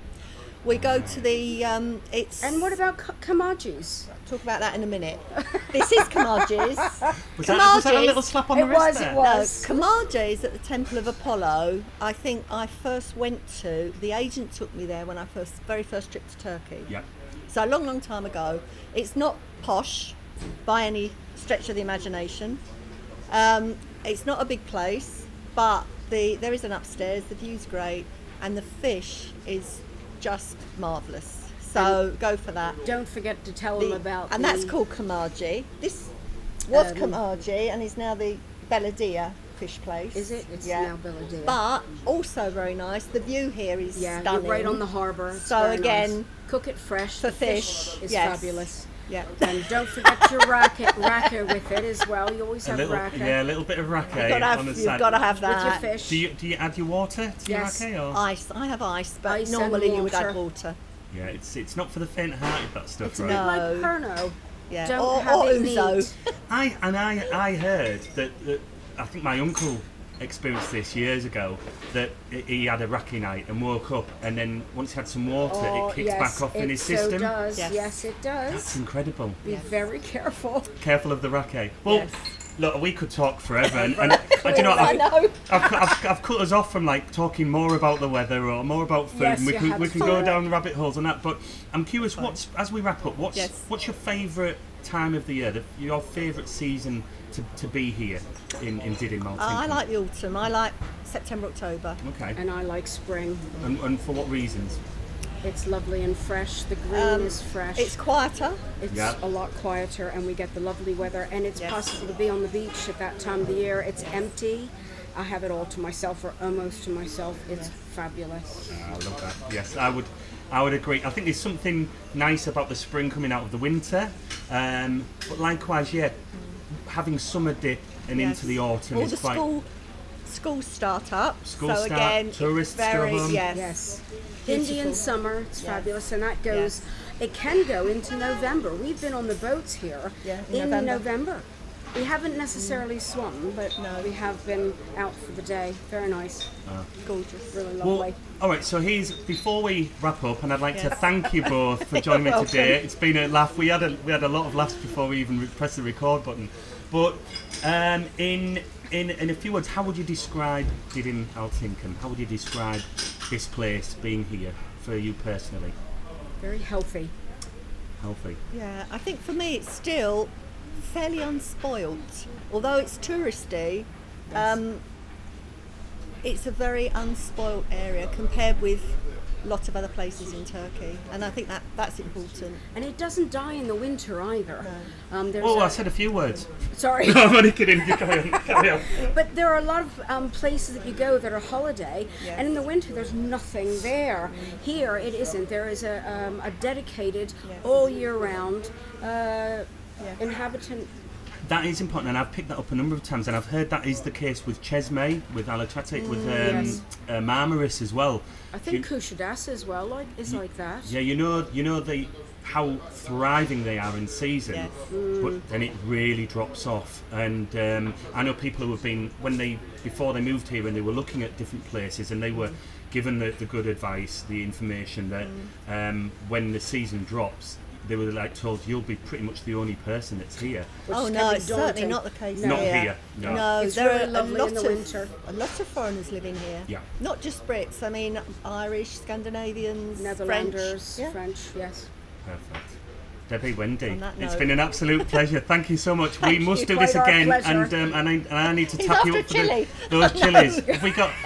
S2: We go to the it's.
S1: And what about Kamajis?
S2: Talk about that in a minute. This is Kamaji's.
S3: was that a little slap on the
S1: It
S3: wrist
S1: was,
S3: there?
S1: it
S2: No,
S1: was.
S2: Kamaji's at the Temple of Apollo. I think I first went to. The agent took me there when I very first trip to Turkey.
S3: Yeah.
S2: So a long time ago. It's not posh by any stretch of the imagination. It's not a big place, but there is an upstairs. The view's great, and the fish is just marvellous. So go for that.
S1: Don't forget to tell them about
S2: And that's called Kamaji. This was Kamaji and is now the Belladia fish place.
S1: Is it? It's now Belladia.
S2: But also very nice. The view here is stunning.
S1: You're right on the harbour. It's
S2: So
S1: very
S2: again,
S1: nice. Cook it fresh.
S2: for
S1: The fish is
S2: yes.
S1: fabulous.
S2: Yeah.
S1: And don't forget your raka with it as well. You always have raka.
S3: Yeah, a little bit of raka on the
S2: You've
S3: side.
S2: got to have
S1: With your
S2: that.
S1: fish.
S3: Do you add your water to
S1: Yes.
S3: your raka? Or?
S2: Ice. I have ice, but
S1: Ice and
S2: normally you would
S1: water.
S2: add water.
S3: Yeah, it's not for the faint-hearted, that stuff,
S1: It's a
S3: right?
S1: bit
S2: No.
S1: like Pernod.
S2: Yeah.
S1: Don't
S2: or
S1: have it
S2: ouzo.
S1: neat.
S3: I heard that I think my uncle experienced this years ago, that he had a raki night and woke up, and then once he had some water, it kicks back off in his system.
S1: It does.
S2: Yes.
S1: Yes, it does.
S3: That's incredible.
S1: Be very careful.
S3: Careful of the raki. Well,
S2: Yes.
S3: look, we could talk forever, and do you know what,
S2: I know.
S3: I've cut us off from like talking more about the weather or more about food,
S1: Yes,
S3: and
S1: you have
S3: we can
S1: to.
S3: go down rabbit holes on that. But I'm curious, as we wrap up,
S2: Yes.
S3: what's your favourite time of the year? Your favourite season to be here in Didim, Maltinkin?
S2: I like the autumn. I like September, October.
S3: Okay.
S1: And I like spring.
S3: And for what reasons?
S1: It's lovely and fresh. The green is fresh.
S2: It's quieter.
S1: It's
S3: Yeah.
S1: a lot quieter, and we get the lovely weather. And it's
S2: Yes.
S1: possible to be on the beach at that time of the year. It's empty. I have it all to myself, or almost to myself. It's fabulous.
S3: I love that. Yes, I would agree. I think there's something nice about the spring coming out of the winter, but likewise, having summer dip and
S2: Yes.
S3: into the autumn
S2: All
S3: is
S2: the
S3: quite.
S2: schools start up.
S3: School
S2: so
S3: start,
S2: again,
S3: tourists
S2: it's very,
S3: go home.
S2: Yes.
S1: Yes.
S2: Beautiful.
S1: Indian summer, it's
S2: Yes.
S1: fabulous, and that goes. It can go into November. We've been on the boats here
S2: in
S1: in
S2: November.
S1: November. We haven't necessarily swum, but
S2: No.
S1: we have been out for the day. Very nice,
S2: Gorgeous.
S1: really lovely.
S3: Well, all right. So before we wrap up, and I'd like to
S2: Yes.
S3: thank you both for joining me
S2: You're
S3: today.
S2: welcome.
S3: It's been a laugh. We had a lot of laughs before we even pressed the record button. But in a few words, how would you describe Didim Maltinkin? How would you describe this place being here for you personally?
S1: Very healthy.
S3: Healthy.
S2: Yeah, I think for me it's still fairly unspoilt. Although it's touristy, it's a very unspoilt area compared with a lot of other places in Turkey, and I think that's important.
S1: And it doesn't die in the winter either. There's
S3: Oh,
S1: a-
S3: I said a few words.
S1: sorry.
S3: I'm only kidding. You carry on.
S1: But there are a lot of places that you go that are holiday,
S2: Yes.
S1: and in the winter there's nothing there. Here it isn't. There is a dedicated,
S2: Yes.
S1: all year round inhabitant.
S3: That is important, and I've picked that up a number of times, and I've heard that is the case with Chesme, with Alatratic, with
S1: yes.
S3: Marmaris as well.
S1: I think Kushadasa as well is like that.
S3: Yeah, you know how thriving they are in season,
S2: Yes.
S3: but then it really drops off. And I know people who have been before they moved here, and they were looking at different places, and they were given the good advice, the information that when the season drops, they were like told you'll be pretty much the only person that's here.
S1: Which
S2: Oh
S1: can
S2: no,
S1: be
S2: it's certainly
S1: daunting.
S2: not the case
S3: Not
S2: here.
S3: here, no.
S2: No,
S1: It's
S2: there
S1: really
S2: are
S1: lovely in the winter.
S2: a lot of foreigners living here.
S3: Yeah.
S2: Not just Brits. I mean, Irish, Scandinavians,
S1: Netherlanders,
S2: French. Yeah.
S1: French, yes.
S3: Perfect. Debbie, Wendy,
S2: On that
S3: it's
S2: note.
S3: been an absolute pleasure. Thank you so much. We must do
S1: Quite
S3: this
S1: our
S3: again,
S1: pleasure.
S3: and I need to
S2: He's
S3: tap you
S2: after
S3: up for
S2: chilli.
S3: those chilies.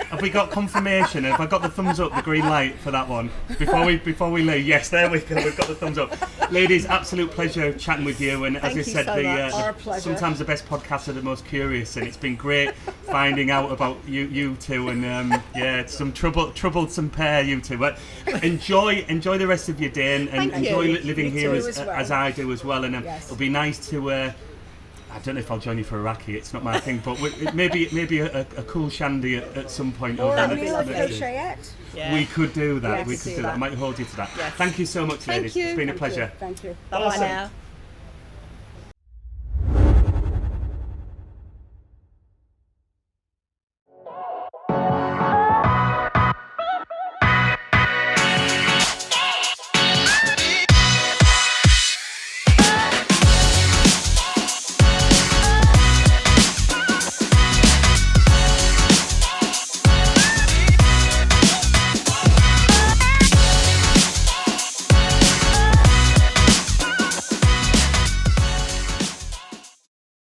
S3: Have we got confirmation? Have I got the thumbs up, the green light for that one before we leave? Yes, there we go. We've got the thumbs up. Ladies, absolute pleasure chatting with you. And as
S2: Thank
S3: you
S2: you
S3: said,
S2: so much.
S1: Our pleasure.
S3: sometimes the best podcasts are the most curious, and it's been great finding out about you two. And it's some troublesome pair, you two. But enjoy the rest of your day, and
S2: Thank
S3: enjoy
S2: you.
S3: living
S1: You
S3: here
S1: too
S3: as
S1: as well.
S3: as I do as well. And
S1: Yes.
S3: it'll be nice to. I don't know if I'll join you for a raki. It's not my thing, but maybe a cool shandy at some point.
S1: Or
S3: over
S1: a
S3: the
S1: meal
S3: next
S1: of
S3: year.
S1: crochet.
S2: Yeah.
S3: We could do that.
S1: Yes.
S3: We could do that. I might hold you to that.
S2: Yes.
S3: Thank you so much,
S2: Thank
S3: ladies.
S2: you.
S3: It's been a
S1: Thank you.
S3: pleasure.
S1: Thank you.
S2: Bye
S3: Awesome.
S2: now.